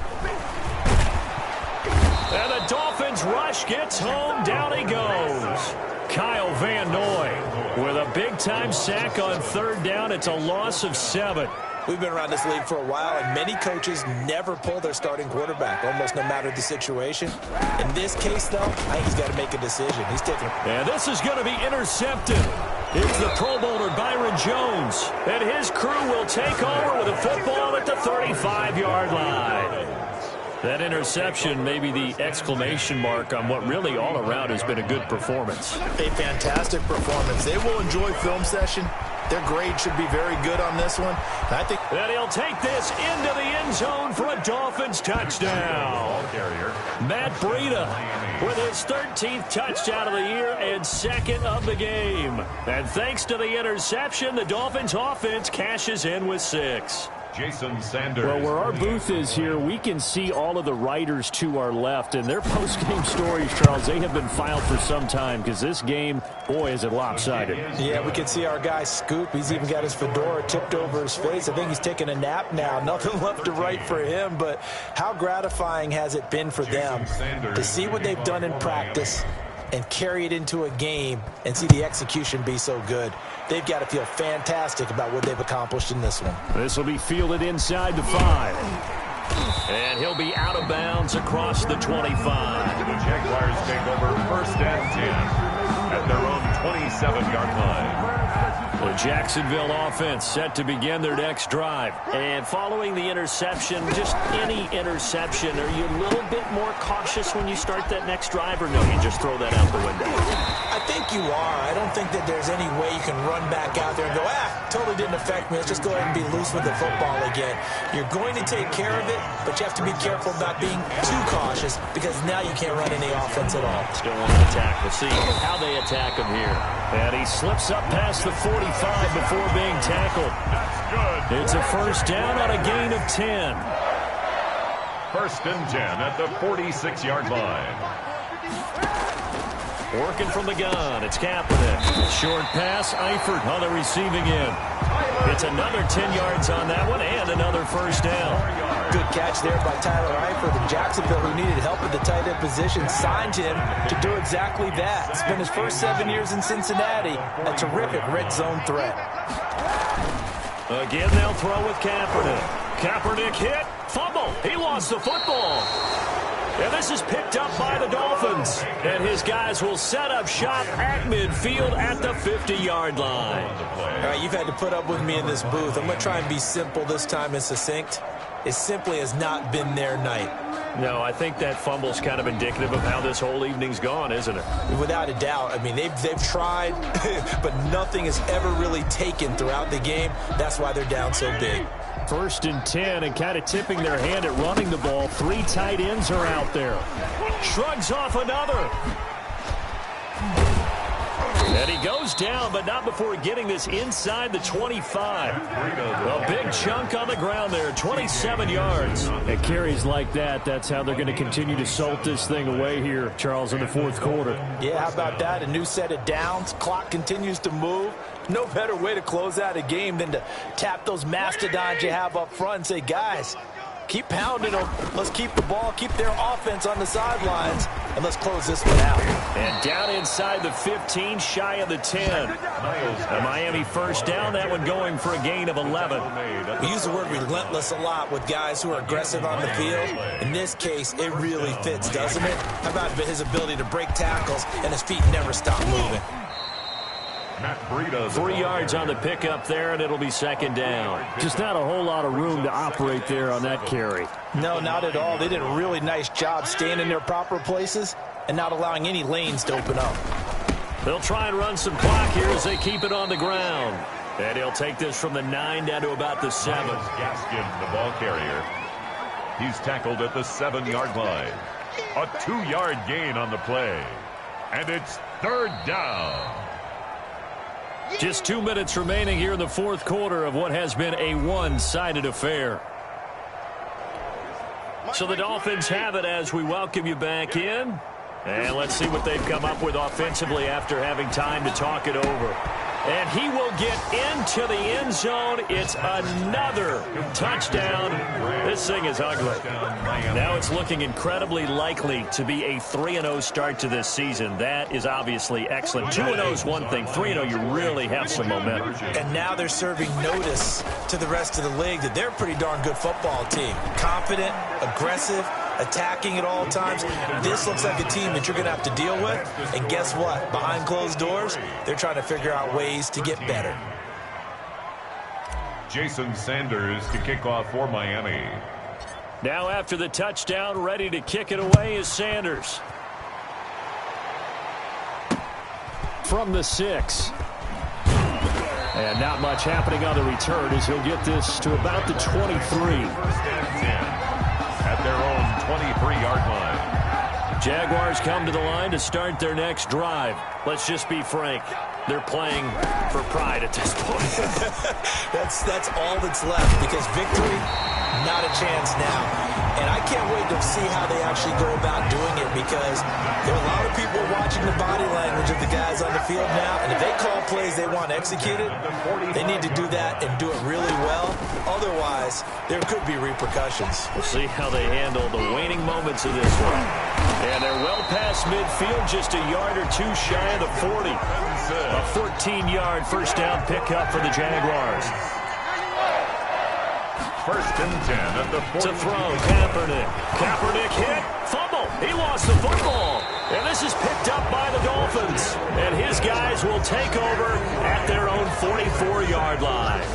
And the Dolphins rush gets home. Down he goes. Kyle Van Noy with a big-time sack on 3rd down. It's a loss of 7. We've been around this league for a while, and many coaches never pull their starting quarterback, almost no matter the situation. In this case, though, I think he's got to make a decision. He's taking it. And this is going to be intercepted. It's the Pro Bowler Byron Jones, and his crew will take over with a football at the 35-yard line. That interception may be the exclamation mark on what really all around has been a good performance. A fantastic performance. They will enjoy film session. Their grade should be very good on this one. I think that he'll take this into the end zone for a Dolphins touchdown. Matt Breida with his 13th touchdown of the year and 2nd of the game. And thanks to the interception, the Dolphins offense cashes in with 6. Jason Sanders. Well, where our booth is here, we can see all of the writers to our left, and their post-game stories, Charles, they have been filed for some time because this game, boy, is it lopsided. Yeah, we can see our guy Scoop. He's even got his fedora tipped over his face. I think he's taking a nap now. Nothing left to write for him, but how gratifying has it been for them to see what they've done in practice and carry it into a game and see the execution be so good. They've got to feel fantastic about what they've accomplished in this one. This will be fielded inside the 5. And he'll be out of bounds across the 25. The Jaguars take over 1st and 10 at their own 27-yard line. The Jacksonville offense set to begin their next drive. And following the interception, just any interception, are you a little bit more cautious when you start that next drive, or no, you just throw that out the window? I think you are. I don't think that there's any way you can run back out there and go, totally didn't affect me. Let's just go ahead and be loose with the football again. You're going to take care of it, but you have to be careful about being too cautious because now you can't run any offense at all. Still on the attack. We'll see how they attack him here. And he slips up past the 45 before being tackled. It's a 1st down on a gain of 10. 1st and 10 at the 46-yard line. Working from the gun, it's Kaepernick. Short pass, Eifert on the receiving end. It's another 10 yards on that one and another 1st down. Good catch there by Tyler Eifert. And Jacksonville, who needed help at the tight end position, signed him to do exactly that. Spent his first 7 years in Cincinnati, a terrific red zone threat. Again, they'll throw with Kaepernick. Kaepernick hit, fumble. He lost the football. And this is picked up by the Dolphins. And his guys will set up shop at midfield at the 50-yard line. All right, you've had to put up with me in this booth. I'm going to try and be simple this time and succinct. It simply has not been their night. No, I think that fumble's kind of indicative of how this whole evening's gone, isn't it? Without a doubt. I mean, they've tried, but nothing has ever really taken throughout the game. That's why they're down so big. 1st and 10 and kind of tipping their hand at running the ball. 3 tight ends are out there. Shrugs off another. And he goes down, but not before getting this inside the 25. A big chunk on the ground there, 27 yards. At carries like that, that's how they're going to continue to salt this thing away here, Charles, in the 4th quarter. Yeah, how about that? A new set of downs. Clock continues to move. No better way to close out a game than to tap those mastodons you have up front and say, guys, keep pounding them. Let's keep the ball, keep their offense on the sidelines, and let's close this one out. And down inside the 15, shy of the 10. A Miami 1st down, that one going for a gain of 11. We use the word relentless a lot with guys who are aggressive on the field. In this case, it really fits, doesn't it? How about his ability to break tackles and his feet never stop moving? 3 yards on the pickup there, and it'll be 2nd down. Just not a whole lot of room to operate there on that carry. No, not at all. They did a really nice job staying in their proper places and not allowing any lanes to open up. They'll try and run some clock here as they keep it on the ground. And he'll take this from the 9 down to about the 7. Gaskin, the ball carrier. He's tackled at the 7-yard line. A 2-yard gain on the play. And it's 3rd down. Just 2 minutes remaining here in the 4th quarter of what has been a one-sided affair. So the Dolphins have it as we welcome you back in. And let's see what they've come up with offensively after having time to talk it over. And he will get into the end zone. It's another touchdown. This thing is ugly. Now it's looking incredibly likely to be a 3-0 start to this season. That is obviously excellent. 2-0 is one thing. 3-0, you really have some momentum. And now they're serving notice to the rest of the league that they're a pretty darn good football team. Confident, aggressive, attacking at all times. This looks like a team that you're going to have to deal with. And guess what? Behind closed doors, they're trying to figure out ways to get better. Jason Sanders to kick off for Miami. Now after the touchdown, ready to kick it away is Sanders. From the 6. And not much happening on the return as he'll get this to about the 23. 1st and 10 at their own 23-yard line. Jaguars come to the line to start their next drive. let's just be frank. They're playing for pride at this point. That's all that's left, because victory, not a chance now. And I can't wait to see how they actually go about doing it, because there are a lot of people watching the body language of the guys on the field now, and if they call plays they want executed, they need to do that and do it really well. Otherwise, there could be repercussions. We'll see how they handle the waning moments of this one. And they're well past midfield, just a yard or two shy of the 40. A 14-yard first down pickup for the Jaguars. First and 10 at the 40. To throw, Kaepernick. Kaepernick hit, fumble. He lost the football. And this is picked up by the Dolphins. And his guys will take over at their own 44-yard line.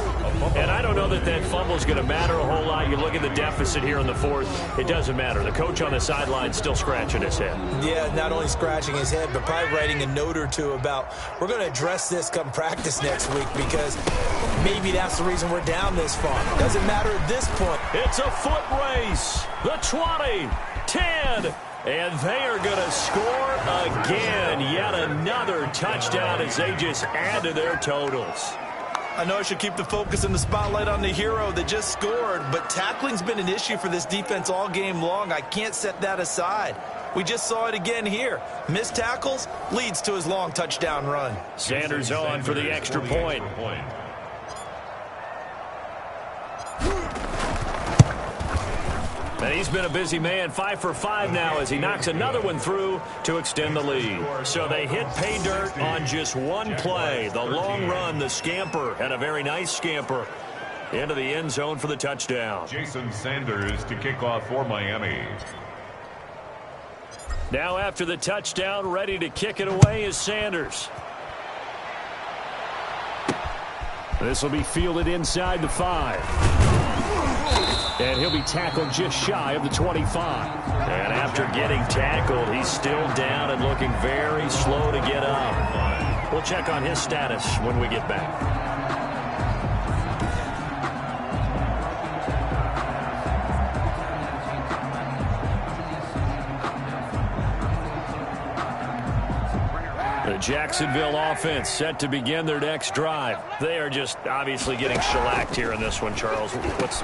And I don't know that that fumble is going to matter a whole lot. You look at the deficit here in the fourth, it doesn't matter. The coach on the sideline still scratching his head. Yeah, not only scratching his head, but probably writing a note or two about, we're going to address this come practice next week, because maybe that's the reason we're down this far. Doesn't matter at this point. It's a foot race. The 20, 10, and they are going to score again. Yet another touchdown as they just add to their totals. I know I should keep the focus and the spotlight on the hero that just scored, but tackling's been an issue for this defense all game long. I can't set that aside. We just saw it again here. Missed tackles leads to his long touchdown run. Sanders on for the extra point. And he's been a busy man, 5 for 5 now as he knocks another one through to extend the lead. So they hit pay dirt on just one play. The long run, the scamper, and a very nice scamper into the end zone for the touchdown. Jason Sanders to kick off for Miami. Now after the touchdown, ready to kick it away is Sanders. This will be fielded inside the 5. And he'll be tackled just shy of the 25. And after getting tackled, he's still down and looking very slow to get up. We'll check on his status when we get back. The Jacksonville offense set to begin their next drive. They are just obviously getting shellacked here in this one, Charles. What's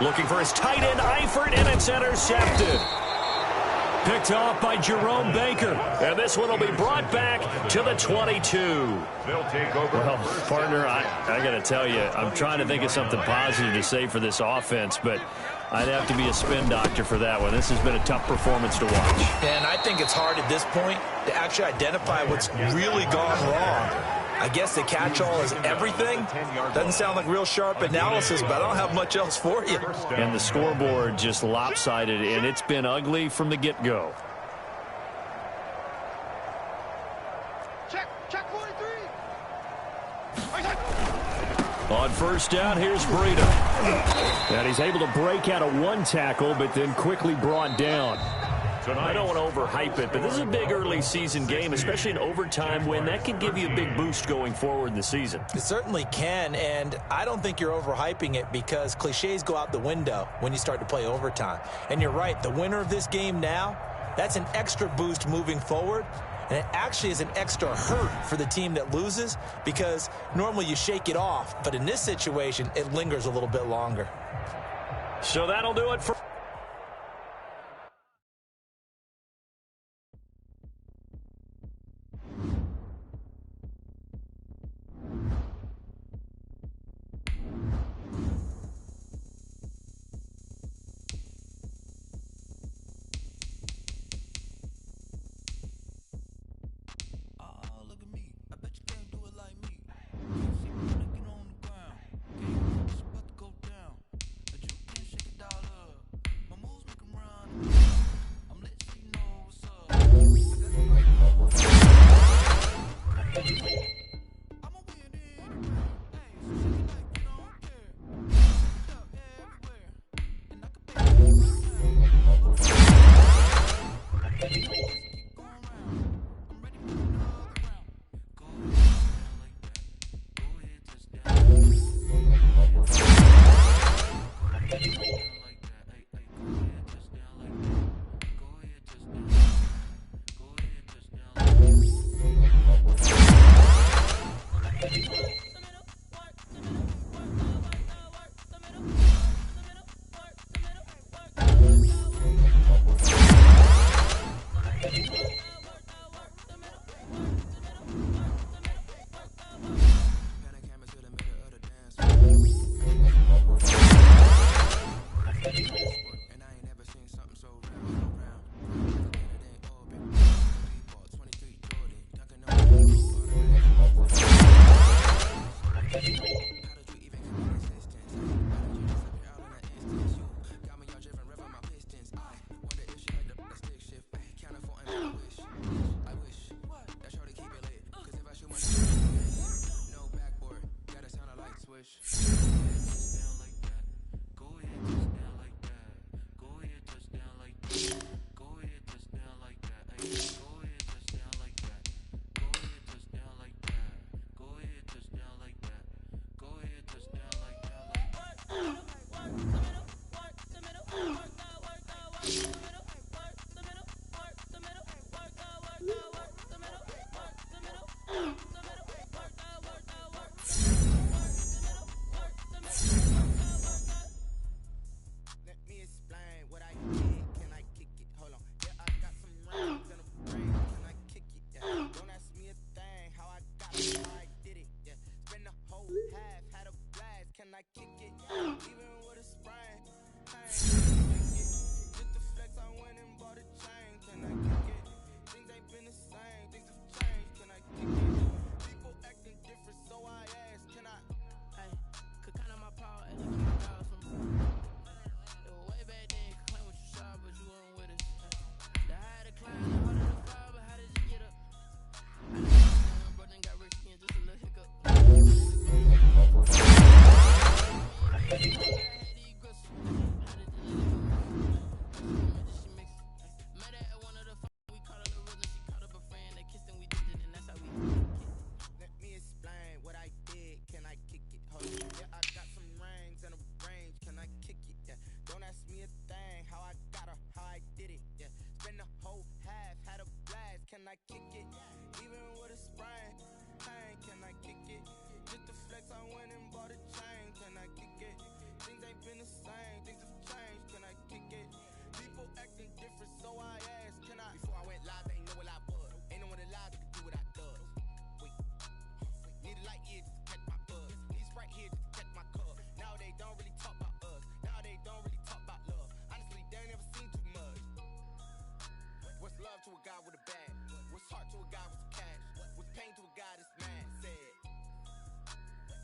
looking for his tight end, Eifert, and it's intercepted. Picked off by Jerome Baker. And this one will be brought back to the 22. They'll take over. Well, partner, I got to tell you, I'm trying to think of something positive to say for this offense, but I'd have to be a spin doctor for that one. This has been a tough performance to watch. And I think it's hard at this point to actually identify what's really gone wrong. I guess the catch-all is everything. Doesn't sound like real sharp analysis, but I don't have much else for you. And the scoreboard just lopsided, and it's been ugly from the get-go. Check 43. On first down, here's Breida. And he's able to break out of one tackle, but then quickly brought down. I don't want to overhype it, but this is a big early season game, especially an overtime win. That can give you a big boost going forward in the season. It certainly can, and I don't think you're overhyping it, because cliches go out the window when you start to play overtime. And you're right, the winner of this game now, that's an extra boost moving forward. And it actually is an extra hurt for the team that loses, because normally you shake it off. But in this situation, it lingers a little bit longer. So that'll do it for... kick it? Even with a sprain, I ain't gonna kick it. Just the flex, I went and bought a chain. Can I kick it? Things ain't been the same. Things have changed. Can I kick it? People acting different, so I ask, can I? Hey, could count on my power and they keep my dollars from me. It was way back then, could claim what you saw, but you weren't with us. The higher the climb, the harder the fall, but how did you get up? I know bro done got rich again, just a little hiccup. I had these grits. How did you let it go? She mix. Met her at one of the we caught her the rhythm. She caught up a friend, they kissed and we did it, and that's how we Let me explain what I did. Can I kick it? Hold on. Yeah, I got some rings and a range. Can I kick it? Yeah. Don't ask me a thing. How I got her, how I did it. Yeah. Spend the whole half, had a blast. Can I kick it? Even with a sprain, pain. Can I kick it? Just the flex, I went and bought a chain. Can I kick it? Things ain't been the same. Things have changed. Can I kick it? People acting different, so I ask, can I? Before I went live, they ain't know what I was. Ain't no one alive that can do what I does. Wait. Need a light here just to catch my buzz. Need Sprite here just to catch my cup. Now they don't really talk about us. Now they don't really talk about love. Honestly, they ain't never seen too much. What's love to a guy with a bag? What's heart to a guy with some cash? What's pain to a guy that's mad? Said.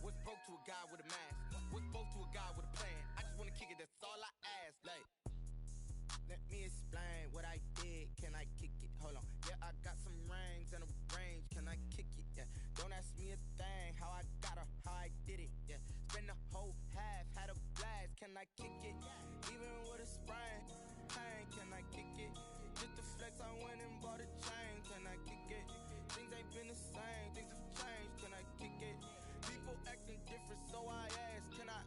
What's broke to a guy with a mask? What's both to a guy with a plan? I just wanna kick it, that's all I ask. Like, let me explain what I did. Can I kick it? Hold on. Yeah, I got some rings and a range. Can I kick it? Yeah. Don't ask me a thing. How I got her, how I did it. Yeah. Spend the whole half, had a blast. Can I kick it? Even with a sprain, pain. Can I kick it? Just the flex, I went and bought a chain. Can I kick it? Things ain't been the same. Things have changed. Can I kick it? People acting different, so I ask, can I?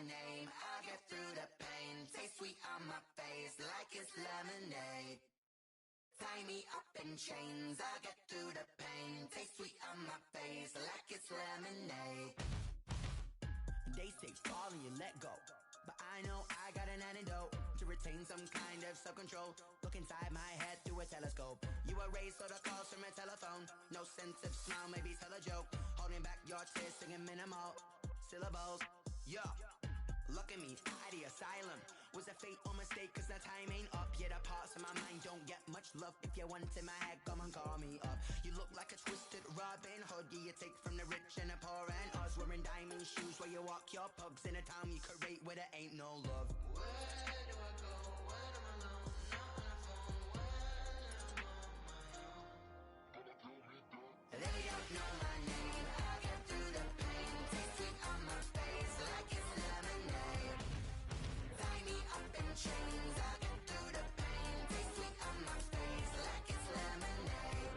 name. I'll get through the pain. Taste sweet on my face like it's lemonade. Tie me up in chains. I'll get through the pain. Taste sweet on my face like it's lemonade. They say fall and you let go, but I know I got an antidote to retain some kind of self-control. Look inside my head through a telescope. You erase all the calls from a telephone. No sense of smile, maybe tell a joke. Holding back your tears, singing minimal syllables. Yeah, look at me, at the asylum. Was a fate or mistake, cause the time ain't up. Yeah, the parts of my mind don't get much love. If you want in my head, come and call me up. You look like a twisted Robin Hood. Yeah, you take from the rich and the poor and us. Wearing diamond shoes where you walk your pugs in a town you create where there ain't no love. Where do I go? When I'm alone? Not on the phone. When I'm on my own. They don't know my name. I get through the pain. Taste sweet on my face like it's lemonade. Tie me up in chains. I get through the pain. Taste sweet on my face like it's lemonade.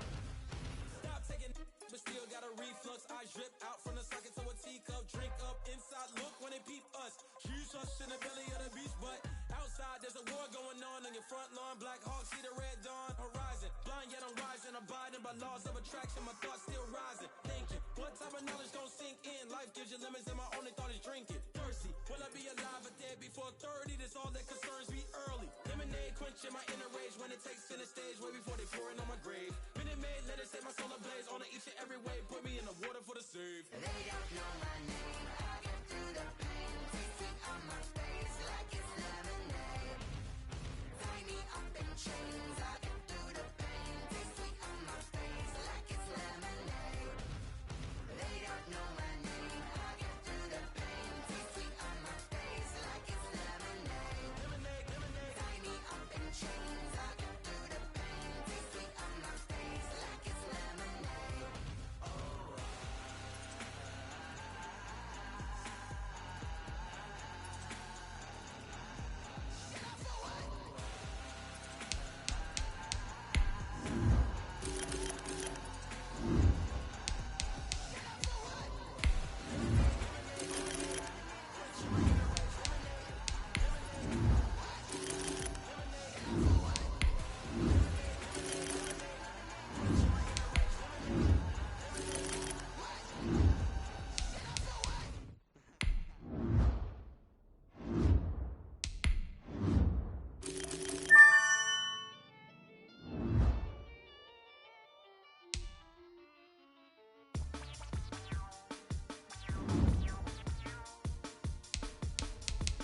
Stop taking but still got a reflux. I drip out from the socket to a teacup. Drink up inside, look when they peep us. Huge us in the belly of the beast, but outside there's a war going on your front lawn. Black Hawk, see the red dawn horizon. Blind yet I'm rising, abiding by laws of attraction. My thoughts still rising, thinking what type of knowledge gon' sink in? Life gives you limits and my only thought is drinking. Thirsty, will I be alive or dead before 30? That's all that concerns me early. Lemonade quenching my inner rage when it takes center stage way before they pouring on my grave. Minute Maid, let it set my soul ablaze on each and every way. Put me in the water for the save. They don't know my name. I get through the pain. Taste sweet on my face like it's lemonade. Tie me up in chains. I get through the pain. Taste sweet on my face like it's lemonade. They don't know my name. I get through the pain. Taste sweet on my face like it's lemonade. Tie me up in chains. I get through the pain. Taste sweet on my face like it's lemonade.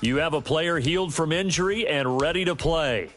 You have a player healed from injury and ready to play.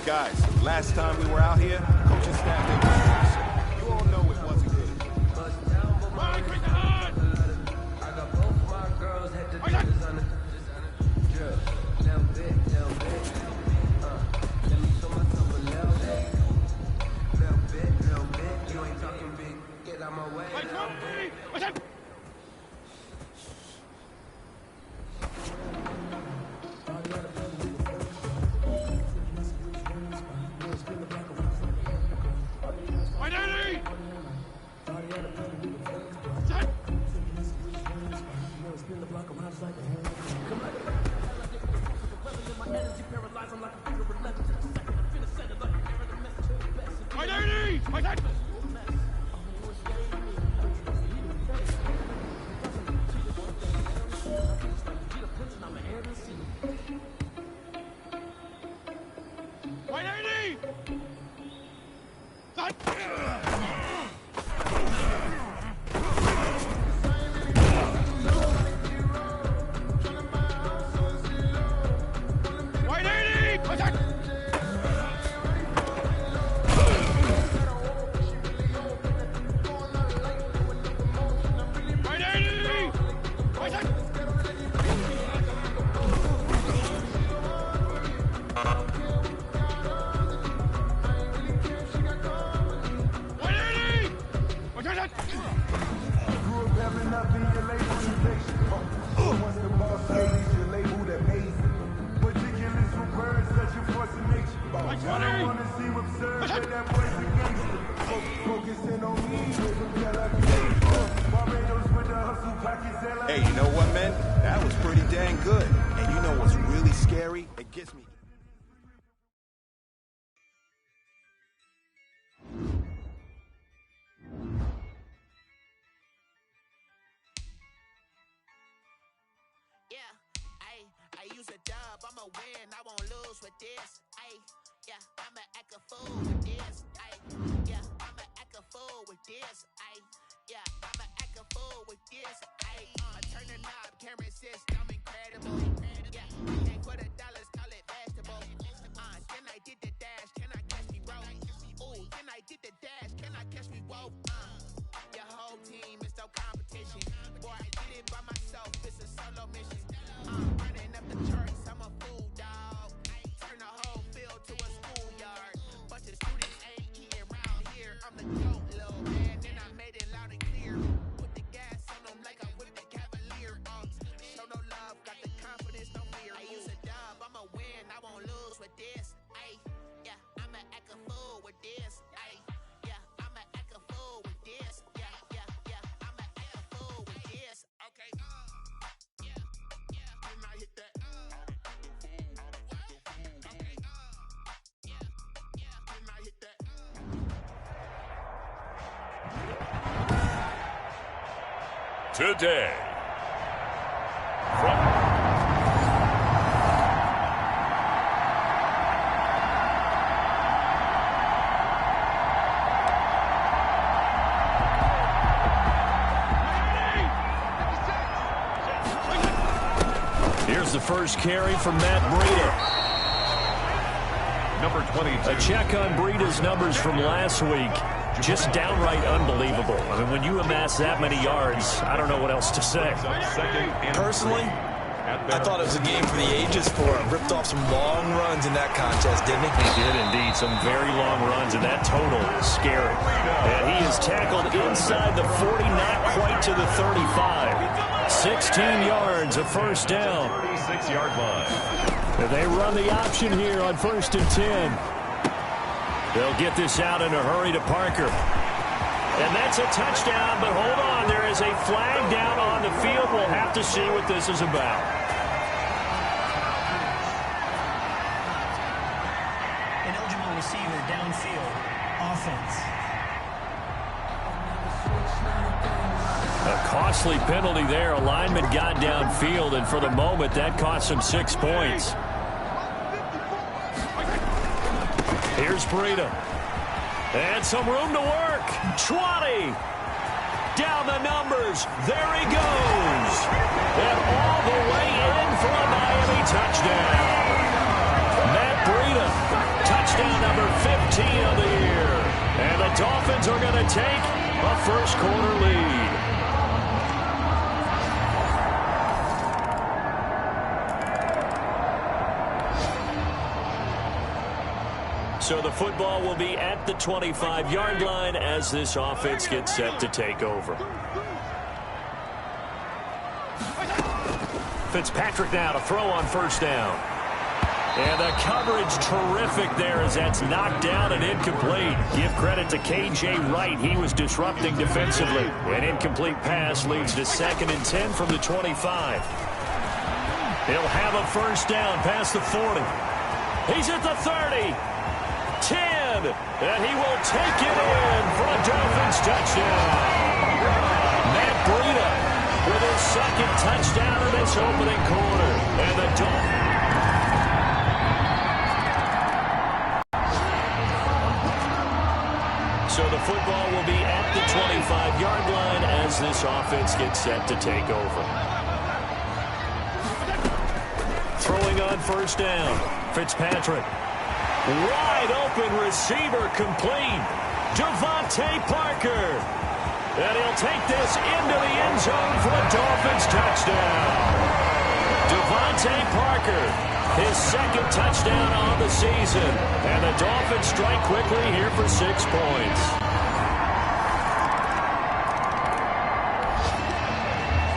Guys, last time we were out here, coaching staff didn't do so. You all know it wasn't good. Mike, quick the line! I got both my girls had to do designer. Drill, little bit. Let me show myself a little bit. Little bit. You ain't talking big. Get out my way. Mike, come! What's up? Hey, you know what, man? That was pretty dang good. And you know what's really scary? It gets me. Yeah, I use a dub, I'ma win, I won't lose with this. Yeah, I'ma act a fool with this. Yeah, I'ma act a fool with this. Yeah, I'ma act a fool with this. I turn the knob, camera assist, I'm incredible. Yeah, can't put a dollars, call it vegetable. Then I did the dash, can I catch me, bro? Ooh, then I did the dash, can I catch me, whoa? Your whole team is no competition. Boy, I did it by myself, it's a solo mission. Running up the charts, I'm a fool, dog. Turn the whole field to a schoolyard. Bunch of students ain't eating round here. I'm the GOAT, little man, and I made it loud and clear. Put the gas on them like I whipped the Cavalier. Show no love, got the confidence, no fear. I use a dub, I'ma win, I won't lose with this. Yeah, I'ma act a fool with this. Yeah, I'ma act a fool with this. Yeah, I'ma act a fool with this. Okay. When I hit that. Okay. When I hit that. Today. Here's the first carry from Matt Breida. Number 22. A check on Breida's numbers from last week. Just downright unbelievable. I mean, when you amass that many yards, I don't know what else to say. Personally, I thought it was a game for the ages for him. Ripped off some long runs in that contest, didn't he? He did indeed. Some very long runs, and that total is scary. And he is tackled inside the 40, not quite to the 35. 16 yards, a first down. 36-yard line. And they run the option here on 1st and 10. They'll get this out in a hurry to Parker. And that's a touchdown, but hold on. There is a flag down on the field. We'll have to see what this is about. Ineligible receiver downfield. Offense. A costly penalty there. A lineman got downfield, and for the moment, that cost him 6 points. Here's Breida. And some room to work. 20. Down the numbers. There he goes. And all the way in for a Miami touchdown. Matt Breida. Touchdown number 15 of the year. And the Dolphins are going to take a first-quarter lead. So the football will be at the 25-yard line as this offense gets set to take over. Fitzpatrick now to throw on first down. And the coverage terrific there as that's knocked down and incomplete. Give credit to K.J. Wright. He was disrupting defensively. An incomplete pass leads to 2nd and 10 from the 25. He'll have a first down past the 40. He's at the 30. 10, and he will take it in for a Dolphins touchdown. Matt Breida with his 2nd touchdown in this opening quarter. And the Dolphins. So the football will be at the 25-yard line as this offense gets set to take over. Throwing on first down. Fitzpatrick. Wide open receiver complete. Devontae Parker. And he'll take this into the end zone for a Dolphins touchdown. Devontae Parker, his second touchdown on the season. And the Dolphins strike quickly here for 6 points.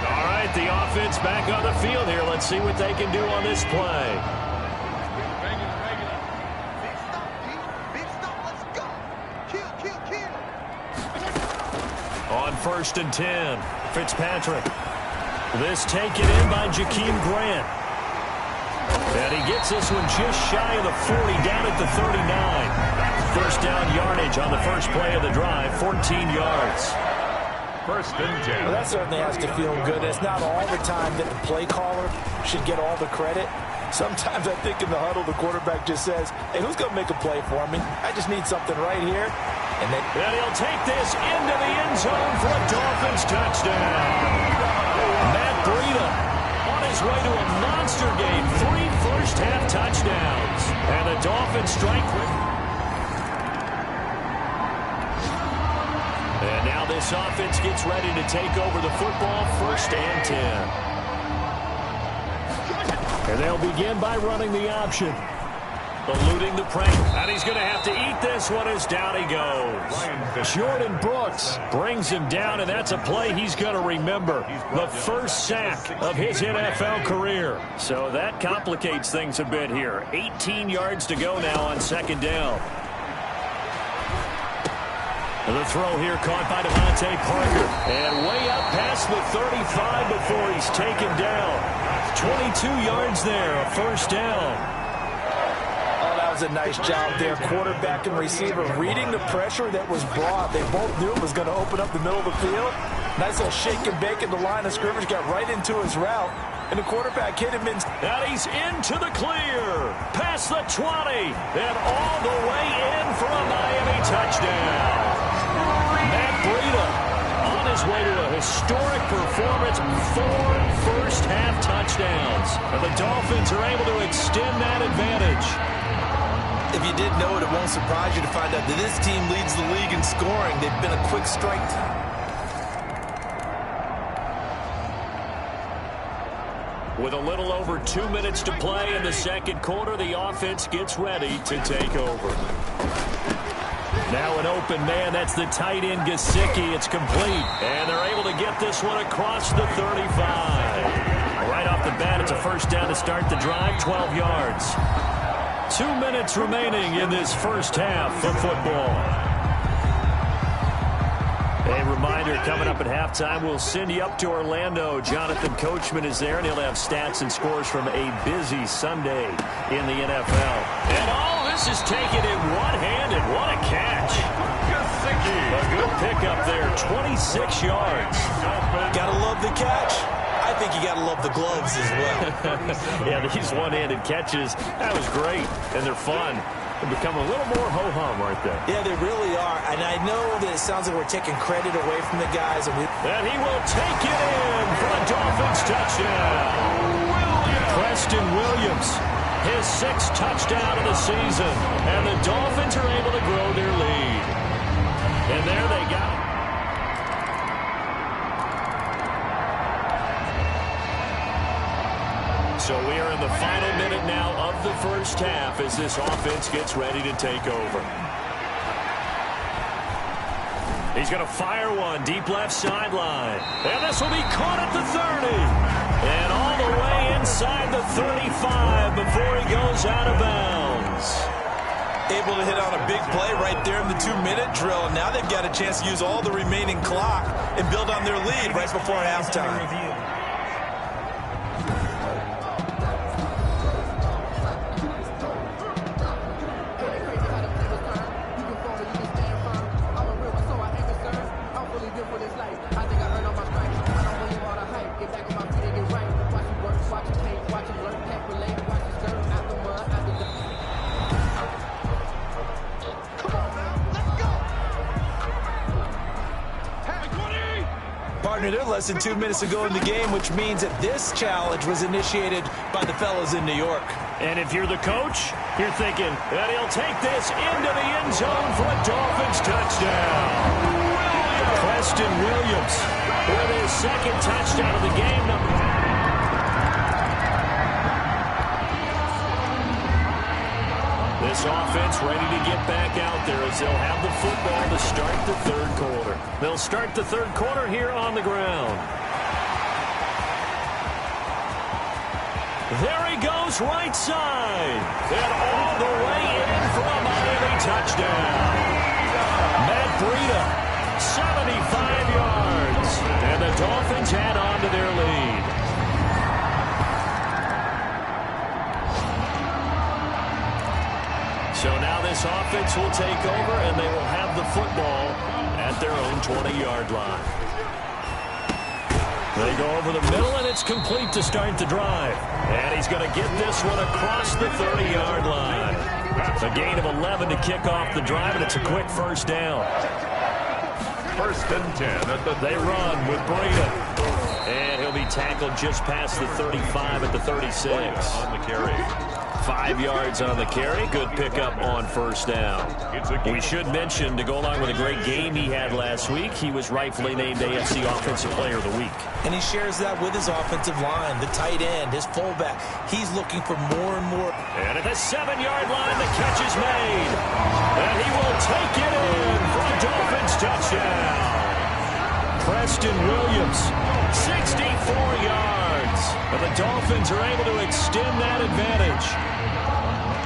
All right, the offense back on the field here. Let's see what they can do on this play. On 1st and 10, Fitzpatrick. This taken in by Jakeem Grant. And he gets this one just shy of the 40, down at the 39. First down yardage on the first play of the drive, 14 yards. 1st and 10. Well, that certainly has to feel good. It's not all the time that the play caller should get all the credit. Sometimes I think in the huddle, the quarterback just says, hey, who's going to make a play for me? I just need something right here. And he'll take this into the end zone for a Dolphins touchdown. Matt Breida on his way to a monster game. 3 first-half touchdowns. And the Dolphins strike quick. And now this offense gets ready to take over the football. 1st and 10. And they'll begin by running the option. Eluding the pressure. And he's going to have to eat this one as down he goes. Jordan Brooks brings him down, and that's a play he's going to remember. The first sack of his NFL career. So that complicates things a bit here. 18 yards to go now on 2nd down. The throw here caught by Devontae Parker. And way up past the 35 before he's taken down. 22 yards there, a 1st down. A nice job there, quarterback and receiver reading the pressure that was brought. They both knew it was going to open up the middle of the field. Nice little shake and bake at the line of scrimmage, got right into his route, and the quarterback hit him in. And he's into the clear, past the 20, and all the way in for a Miami touchdown. Matt Breida on his way to a historic performance, 4 first-half touchdowns. And the Dolphins are able to extend that advantage. If you didn't know it, it won't surprise you to find out that this team leads the league in scoring. They've been a quick strike. With a little over 2 minutes to play in the 2nd quarter, the offense gets ready to take over. Now an open man, that's the tight end Gesicki. It's complete, and they're able to get this one across the 35. Right off the bat, it's a 1st down to start the drive, 12 yards. 2 minutes remaining in this first half of football. A reminder, coming up at halftime, we'll send you up to Orlando. Jonathan Coachman is there, and he'll have stats and scores from a busy Sunday in the NFL. And all this is taken in one-handed. What a catch. A good pickup there, 26 yards. Gotta love the catch. I think you got to love the gloves as well. Yeah, these one-handed catches, that was great, and they're fun. They become a little more ho-hum right there. Yeah, they really are, and I know that it sounds like we're taking credit away from the guys. And he will take it in for a Dolphins touchdown. Preston Williams, his 6th touchdown of the season, and the Dolphins are able to grow their lead. And there they go. So we are in the final minute now of the first half as this offense gets ready to take over. He's going to fire one deep left sideline. And this will be caught at the 30. And all the way inside the 35 before he goes out of bounds. Able to hit on a big play right there in the 2-minute drill. And now they've got a chance to use all the remaining clock and build on their lead right before halftime. Partner, they're less than 2 minutes to go in the game, which means that this challenge was initiated by the fellas in New York. And if you're the coach, you're thinking that he'll take this into the end zone for a Dolphins touchdown. Preston Williams with his second touchdown of the game. This offense ready to get back out there as they'll have the football to start the third quarter. They'll start the third quarter here on the ground. There he goes, right side. And all the way in for a Miami touchdown. Matt Breida, 75 yards. And the Dolphins add on to their lead. So now this offense will take over, and they will have the football at their own 20-yard line. They go over the middle, and it's complete to start the drive. And he's going to get this one across the 30-yard line. A gain of 11 to kick off the drive, and it's a quick first down. First and 10. They run with Breida. And he'll be tackled just past the 35 at the 36. On the carry. 5 yards on the carry. Good pickup on first down. We should mention, to go along with a great game he had last week, he was rightfully named AFC Offensive Player of the Week. And he shares that with his offensive line, the tight end, his fullback. He's looking for more and more. And at the 7-yard line, the catch is made. And he will take it in for a Dolphins touchdown. Preston Williams, 64 yards. And the Dolphins are able to extend that advantage.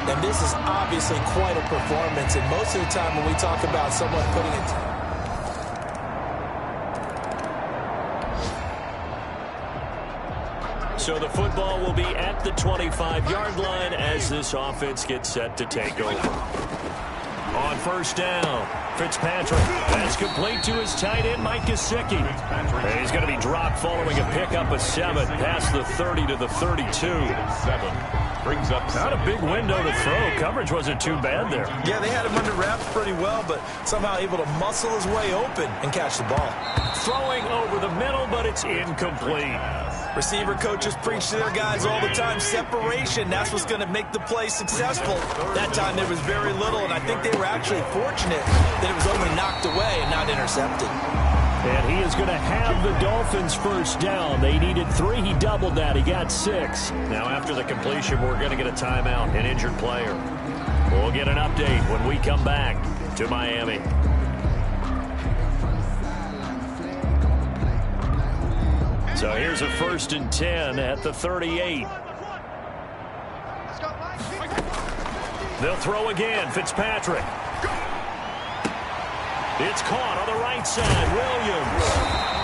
And this is obviously quite a performance. And most of the time when we talk about someone putting it... So the football will be at the 25-yard line as this offense gets set to take over. On first down, Fitzpatrick. That's complete to his tight end, Mike Gesicki. He's going to be dropped following a pickup of 7 past the 30 to the 32. 7 brings up not a big window to throw. Coverage wasn't too bad there. Yeah, they had him under wraps pretty well, but somehow able to muscle his way open and catch the ball. Throwing over the middle, but it's incomplete. Receiver coaches preach to their guys all the time. Separation, that's what's going to make the play successful. That time there was very little, and I think they were actually fortunate that it was only knocked away and not intercepted. And he is going to have the Dolphins first down. They needed 3. He doubled that. He got 6. Now, after the completion, we're going to get a timeout, an injured player. We'll get an update when we come back to Miami. So here's a 1st and 10 at the 38. They'll throw again. Fitzpatrick. It's caught on the right side. Williams.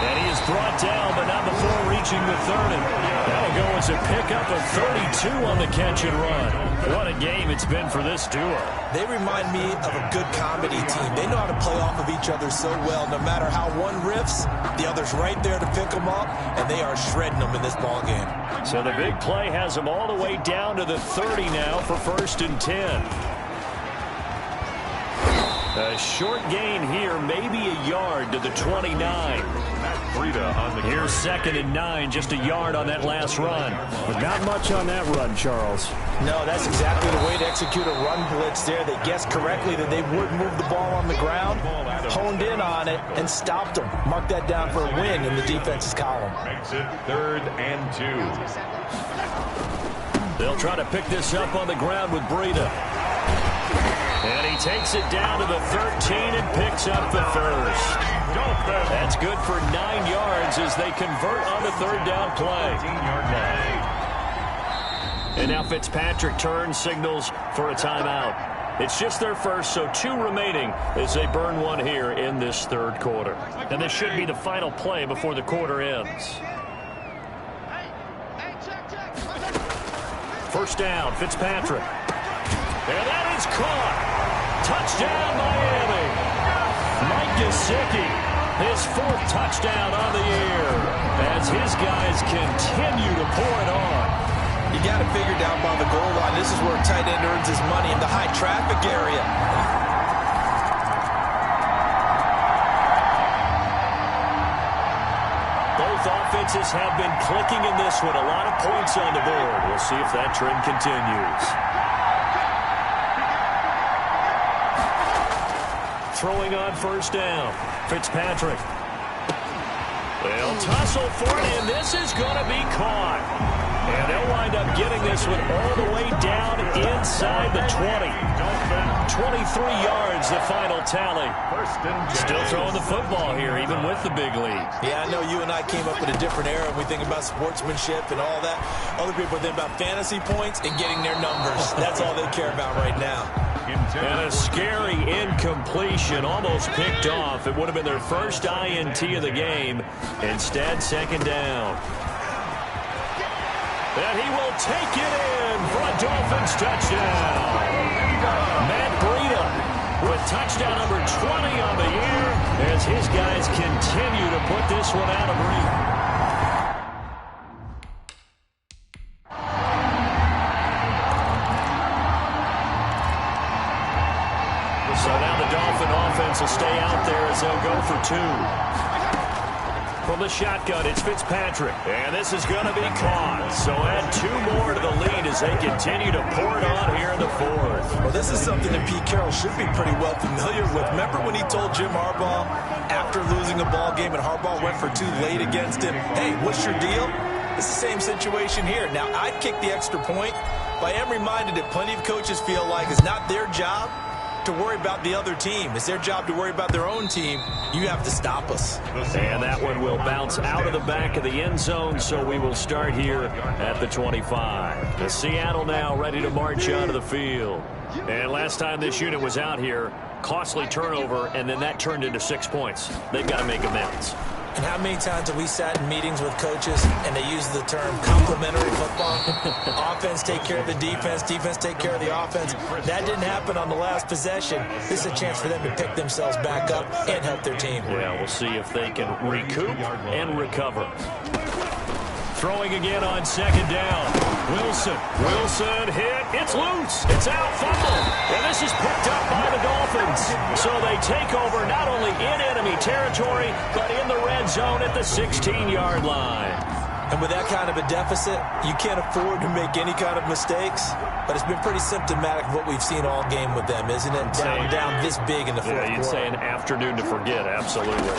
And he is brought down, but not before reaching the 30. That'll go as a pickup of 32 on the catch and run. What a game it's been for this duo. They remind me of a good comedy team. They know how to play off of each other so well. No matter how one riffs, the other's right there to pick them up, and they are shredding them in this ball game. So the big play has them all the way down to the 30 now for 1st and 10. A short gain here, maybe a yard to the 29. Here's 2nd and 9, just a yard on that last run. But not much on that run, Charles. No, that's exactly the way to execute a run blitz there. They guessed correctly that they would move the ball on the ground, honed in on it, and stopped them. Mark that down for a win in the defense's column. Makes it 3rd and 2. They'll try to pick this up on the ground with Breida. And he takes it down to the 13 and picks up the first. That's good for 9 yards as they convert on the 3rd down play. And now Fitzpatrick turns, signals for a timeout. It's just their first, so 2 remaining as they burn one here in this 3rd quarter. And this should be the final play before the quarter ends. First down, Fitzpatrick. And that is caught. Touchdown, Miami. Mike Gesicki, his 4th touchdown on the year as his guys continue to pour it on. You got to figure down by the goal line. This is where a tight end earns his money in the high traffic area. Both offenses have been clicking in this one. A lot of points on the board. We'll see if that trend continues. Throwing on first down. Fitzpatrick. They'll tussle for it, and this is going to be caught. And they'll wind up getting this one all the way down inside the 20. 23 yards, the final tally. Still throwing the football here, even with the big lead. Yeah, I know you and I came up in a different era, and we think about sportsmanship and all that. Other people think about fantasy points and getting their numbers. That's all they care about right now. And a scary incompletion, almost picked off. It would have been their first INT of the game. Instead, second down. And he will take it in for a Dolphins touchdown. Matt Breida with touchdown number 20 on the year as his guys continue to put this one out of reach. So now the Dolphin offense will stay out there as they'll go for two. From the shotgun, it's Fitzpatrick. And this is going to be caught. So add two more to the lead as they continue to pour it on here in the fourth. Well, this is something that Pete Carroll should be pretty well familiar with. Remember when he told Jim Harbaugh after losing a ball game and Harbaugh went for two late against him, hey, what's your deal? It's the same situation here. Now, I'd kick the extra point, but I am reminded that plenty of coaches feel like it's not their job to worry about the other team. It's their job to worry about their own team. You have to stop us. And that one will bounce out of the back of the end zone, so we will start here at the 25. The Seattle now ready to march onto the field. And last time this unit was out here, costly turnover, and then that turned into 6 points. They've got to make amends. And how many times have we sat in meetings with coaches and they use the term complementary football? Offense take care of the defense, defense take care of the offense. That didn't happen on the last possession. This is a chance for them to pick themselves back up and help their team. Yeah, we'll see if they can recoup and recover. Throwing again on second down. Wilson hit. It's loose. It's out, fumble. And this is picked up by the Dolphins. So they take over not only in enemy territory, but in the red zone at the 16-yard line. And with that kind of a deficit, you can't afford to make any kind of mistakes. But it's been pretty symptomatic of what we've seen all game with them, isn't it? Down this big in the fourth quarter. You'd say an afternoon to forget, absolutely.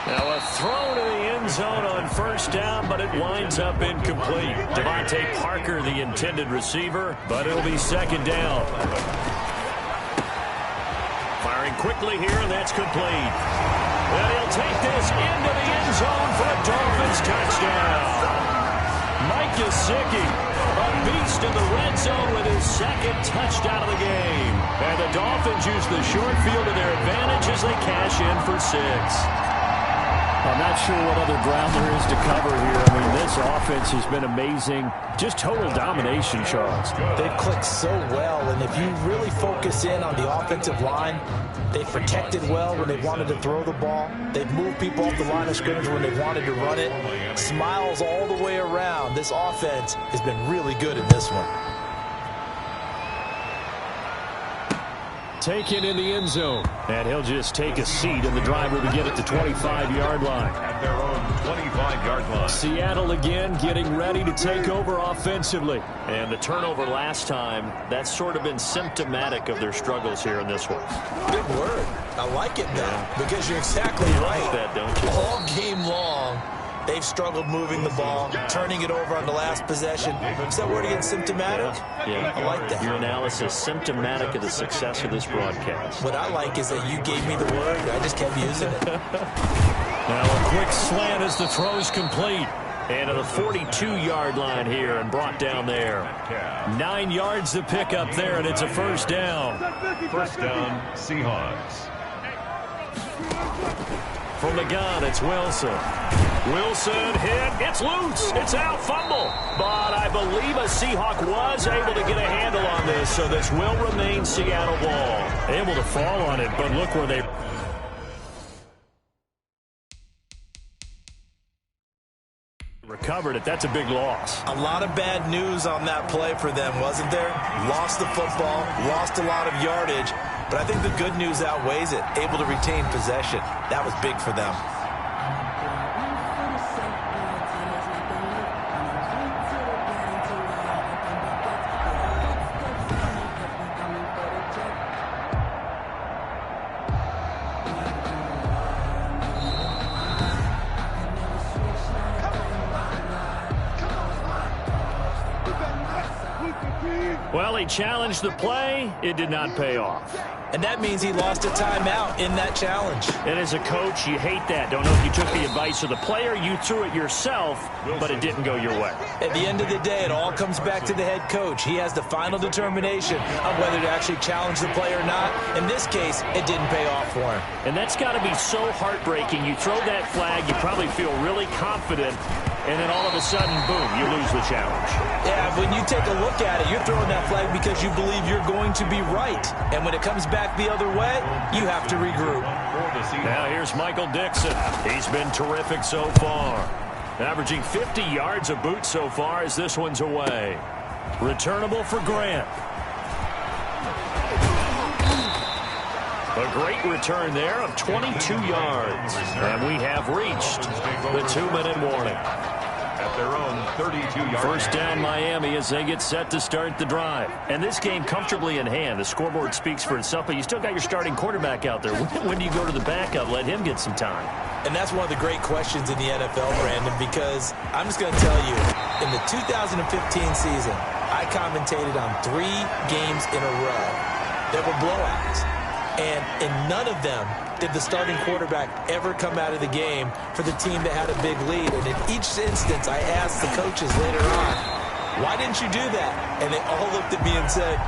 Now a throw to the end zone on first down, but it winds up incomplete. Devontae Parker, the intended receiver, but it'll be second down. Firing quickly here, and that's complete. And he'll take this into the end zone for a Dolphins touchdown. Mike Gesicki, a beast in the red zone with his second touchdown of the game. And the Dolphins use the short field to their advantage as they cash in for 6. I'm not sure what other ground there is to cover here. I mean, this offense has been amazing. Just total domination, Charles. They've clicked so well, and if you really focus in on the offensive line, they've protected well when they wanted to throw the ball. They've moved people off the line of scrimmage when they wanted to run it. Smiles all the way around. This offense has been really good in this one. Taken in the end zone. And he'll just take a seat, and the drive will begin at the 25-yard line. At their own 25-yard line. Seattle again getting ready to take over offensively. And the turnover last time, that's sort of been symptomatic of their struggles here in this one. Good word. I like it, though, because you're exactly right. Like that, don't you? All game long, they've struggled moving the ball, turning it over on the last possession. Is that word again, symptomatic? Yeah. I like that. Your analysis, symptomatic of the success of this broadcast. What I like is that you gave me the word. I just kept using it. Now a quick slant as the throw's complete. And to the 42-yard line here and brought down there. 9 yards to pick up there, and it's a first down. First down, Seahawks. From the gun, it's Wilson. Wilson hit. It's loose. It's out. Fumble. But I believe a Seahawk was able to get a handle on this, so this will remain Seattle ball. Able to fall on it, but look where they... recovered it. That's a big loss. A lot of bad news on that play for them, wasn't there? Lost the football, lost a lot of yardage, but I think the good news outweighs it. Able to retain possession. That was big for them. Well, he challenged the play. It did not pay off. And that means he lost a timeout in that challenge. And as a coach, you hate that. Don't know if you took the advice of the player. You threw it yourself, but it didn't go your way. At the end of the day, it all comes back to the head coach. He has the final determination on whether to actually challenge the play or not. In this case, it didn't pay off for him. And that's got to be so heartbreaking. You throw that flag, you probably feel really confident, and then all of a sudden, boom, you lose the challenge. Yeah, when you take a look at it, you're throwing that flag because you believe you're going to be right. And when it comes back the other way, you have to regroup. Now here's Michael Dixon. He's been terrific so far. Averaging 50 yards a boot so far as this one's away. Returnable for Grant. A great return there of 22 yards. And we have reached the 2-minute warning. At their own 32-yard. First down Miami as they get set to start the drive. And this game comfortably in hand. The scoreboard speaks for itself, but you still got your starting quarterback out there. When do you go to the backup? Let him get some time. And that's one of the great questions in the NFL, Brandon, because I'm just going to tell you, in the 2015 season, I commentated on 3 games in a row that were blowouts. And in none of them did the starting quarterback ever come out of the game for the team that had a big lead. And in each instance, I asked the coaches later on, why didn't you do that? And they all looked at me and said,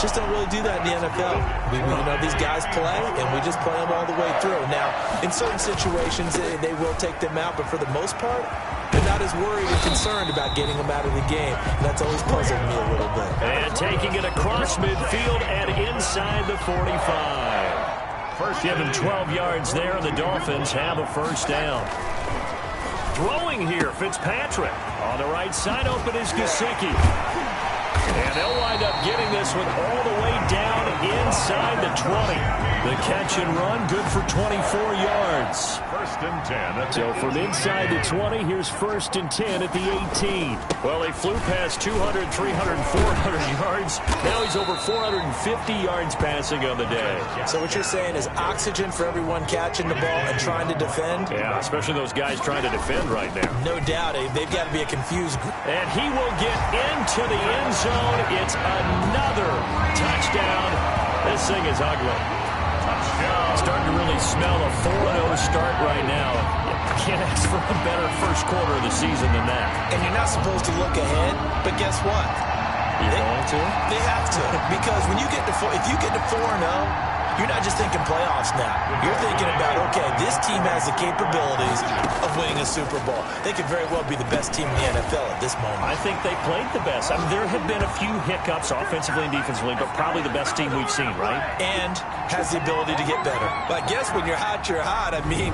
just don't really do that in the NFL. We these guys play, and we just play them all the way through. Now, in certain situations, they will take them out, but for the most part, they're not as worried and concerned about getting them out of the game. And that's always puzzled me a little bit. And taking it across midfield and inside the 45. Give him 12 yards there, and the Dolphins have a first down. Throwing here, Fitzpatrick. On the right side, open is Gesicki. And they'll wind up getting this one all the way down inside the 20. The catch and run, good for 24 yards. First and 10. So from inside the 20, here's first and 10 at the 18. Well, they flew past 200, 300, 400 yards. Now he's over 450 yards passing on the day. So what you're saying is oxygen for everyone catching the ball and trying to defend? Yeah, especially those guys trying to defend right now. No doubt. They've got to be a confused group. And he will get into the end zone. It's another touchdown. This thing is ugly. Starting to really smell a 4-0 start right now. You can't ask for a better first quarter of the season than that. And you're not supposed to look ahead, but guess what? They have to. Because when you get to if you get to 4-0, you're not just thinking playoffs now. You're thinking about, okay, this team has the capabilities of winning a Super Bowl. They could very well be the best team in the NFL at this moment. I think they played the best. I mean, there have been a few hiccups offensively and defensively, but probably the best team we've seen, right? And has the ability to get better. But I guess when you're hot, you're hot. I mean,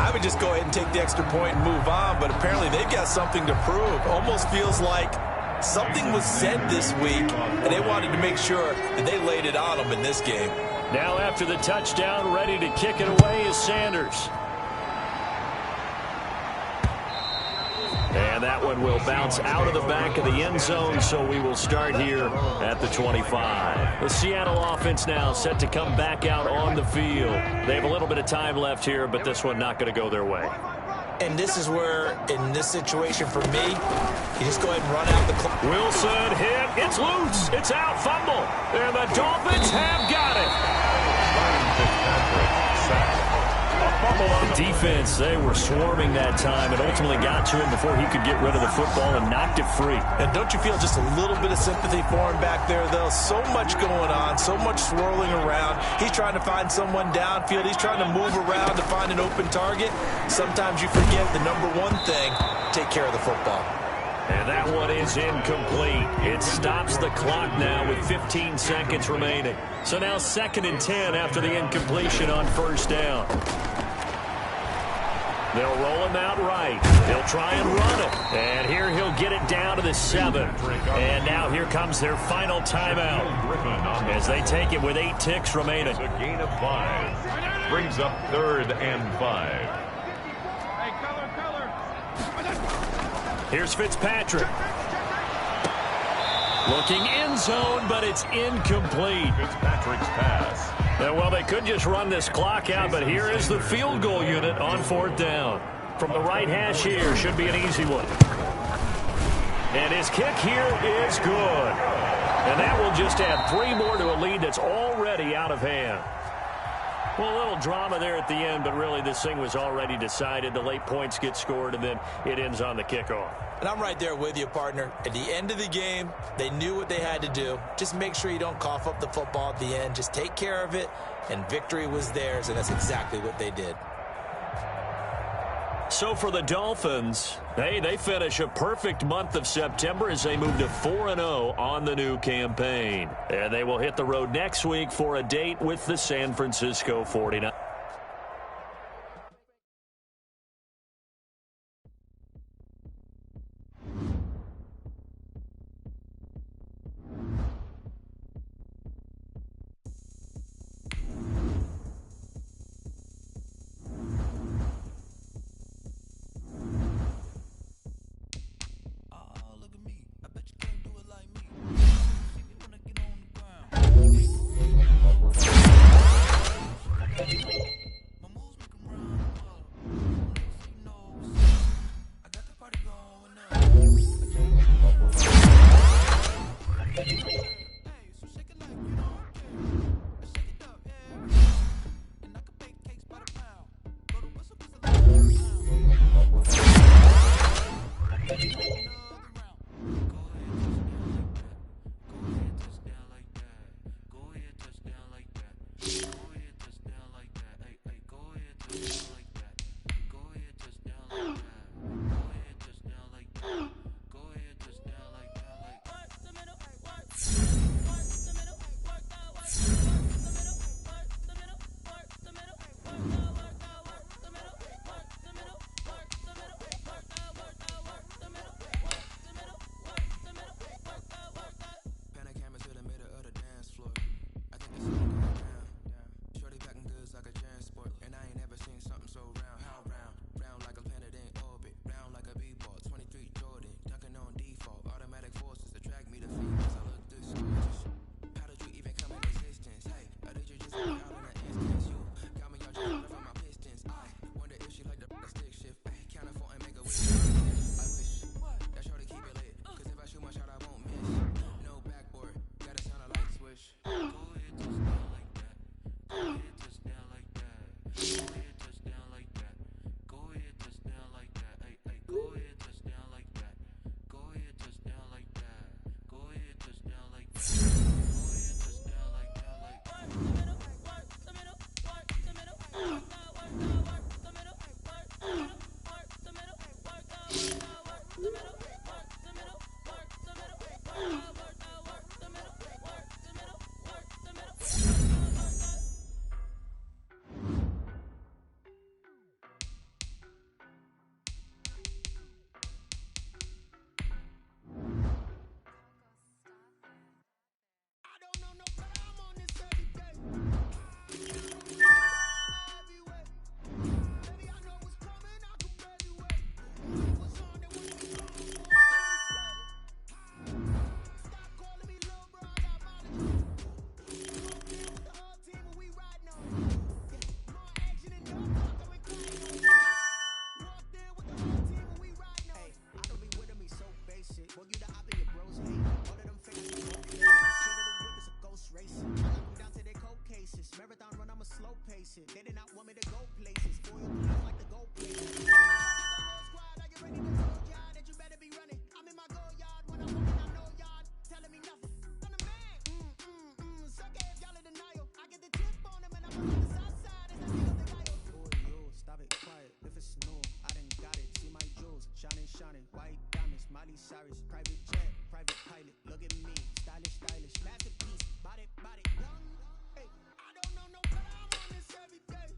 I would just go ahead and take the extra point and move on, but apparently they've got something to prove. Almost feels like something was said this week, and they wanted to make sure that they laid it on them in this game. Now after the touchdown, ready to kick it away is Sanders. And that one will bounce out of the back of the end zone, so we will start here at the 25. The Seattle offense now set to come back out on the field. They have a little bit of time left here, but this one not going to go their way. And this is where, in this situation for me, you just go ahead and run out the clock. Wilson hit. It's loose. It's out. Fumble. And the Dolphins have got it. Defense, they were swarming that time and ultimately got to him before he could get rid of the football and knocked it free. And don't you feel just a little bit of sympathy for him back there, though? So much going on, so much swirling around. He's trying to find someone downfield. He's trying to move around to find an open target. Sometimes you forget the number one thing, take care of the football. And that one is incomplete. It stops the clock now with 15 seconds remaining. So now 2nd and 10 after the incompletion on first down. They'll roll him out right. He'll try and run it. And here he'll get it down to the 7. And now here comes their final timeout as they take it with 8 ticks remaining. A gain of 5. Brings up 3rd and 5. Here's Fitzpatrick. Looking end zone, but it's incomplete. Fitzpatrick's pass. And, well, they could just run this clock out, but here is the field goal unit on 4th down. From the right hash here, should be an easy one. And his kick here is good. And that will just add 3 more to a lead that's already out of hand. Well, a little drama there at the end, but really this thing was already decided. The late points get scored, and then it ends on the kickoff. And I'm right there with you, partner. At the end of the game, they knew what they had to do. Just make sure you don't cough up the football at the end. Just take care of it, and victory was theirs, and that's exactly what they did. So for the Dolphins, hey, they finish a perfect month of September as they move to 4-0 on the new campaign. And they will hit the road next week for a date with the San Francisco 49ers. They did not want me to go places. Foil like the gold places. Squad, are you ready to told y'all that you better be running? I'm in my go yard when I'm walking, I know y'all telling me nothing. I'm the man. Suck ass, y'all in denial. I get the tip on them and I'm on the south side as I see the dial. Boy, yo, stop it, quiet. If it's snow, I done got it. See my jewels, shining. White diamonds, Miley Cyrus, private jet, private pilot. Look at me, stylish, masterpiece, body, young. Hey, I don't know no better. I'm on this every day.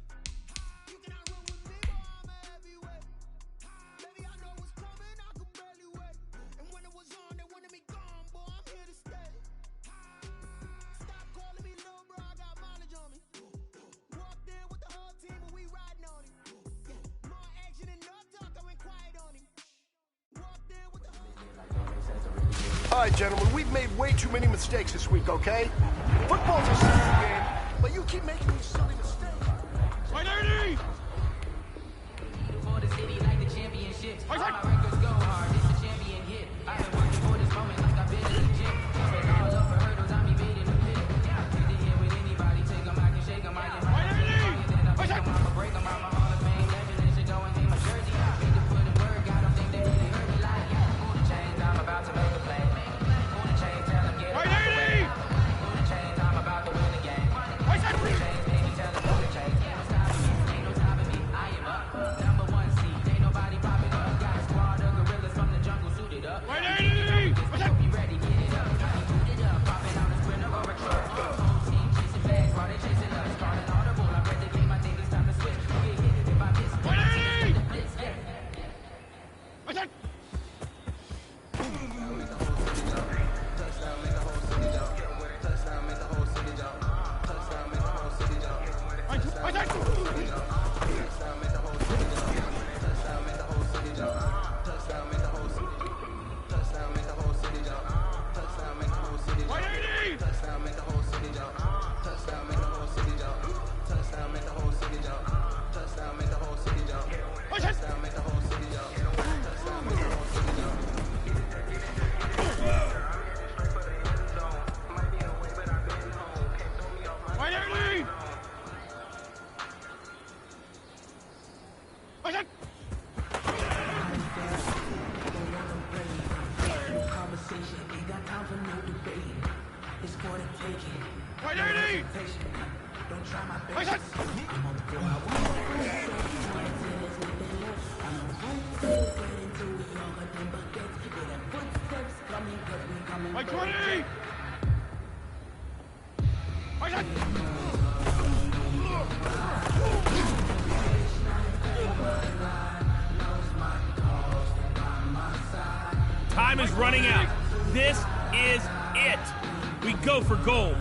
You cannot run with me, boy, I'm a heavyweight. All right, gentlemen, we've made way too many mistakes this week, okay? Football's a simple game, but you keep making these silly mistakes. Right, Ernie! For the city like the championship. All my records go hard, it's a champion hit. I've been working for this moment like I've been in the gym. Jumping all over hurdles, I'm evading the pit. Fit to hit with anybody, take them, I can shake them, I can ride them. Then I break them, I'ma break them, I'm a Hall of Fame legend. They should go and take my jersey. I need to put in work, I don't think they really heard me like, pull the chains, I'm about to make a play. Pull the chains, tell them get out the way. Pull the chains, I'm about to win the game. Pull the chains, baby, tell them pull the chains. Ain't no stopping me, ain't no stopping me, I am up. Number one seed, ain't nobody popping up. Got a squad of gorillas from the jungle suited up. Hope you ready, get it up. Boot it up, popping out a sprinter or a truck. Whole team chasing bags while they chasing us. Calling audible, I read the game, I think it's time to switch. Get hit if I miss. Blitz, yeah. Touchdown, make the whole city jump. Touchdown, make the whole city jump. Touchdown, make the whole city jump. Touchdown, make the whole city jump. Touchdown, make the whole city jump. Touchdown, make the whole city jump. Touchdown, make the whole city jump. Touchdown, make the whole city jump. Touchdown, make the whole city jump. Touchdown, make the whole city jump. Touchdown, make the whole city jump. Touchdown, make the whole city jump. Touchdown, make the whole city jump. Touchdown, make the whole city jump. Touchdown, make the whole city jump. Right, Ernie! Conversation, ain't got time for no debate. It's for the taking. Right, Ernie! Don't try my best. I'm on the floor. I want to I'm on the front stairs, get into it, y'all got them buckets. Get them footsteps coming, cause we coming. Right, 20! Time is running out. This is it. We go for gold.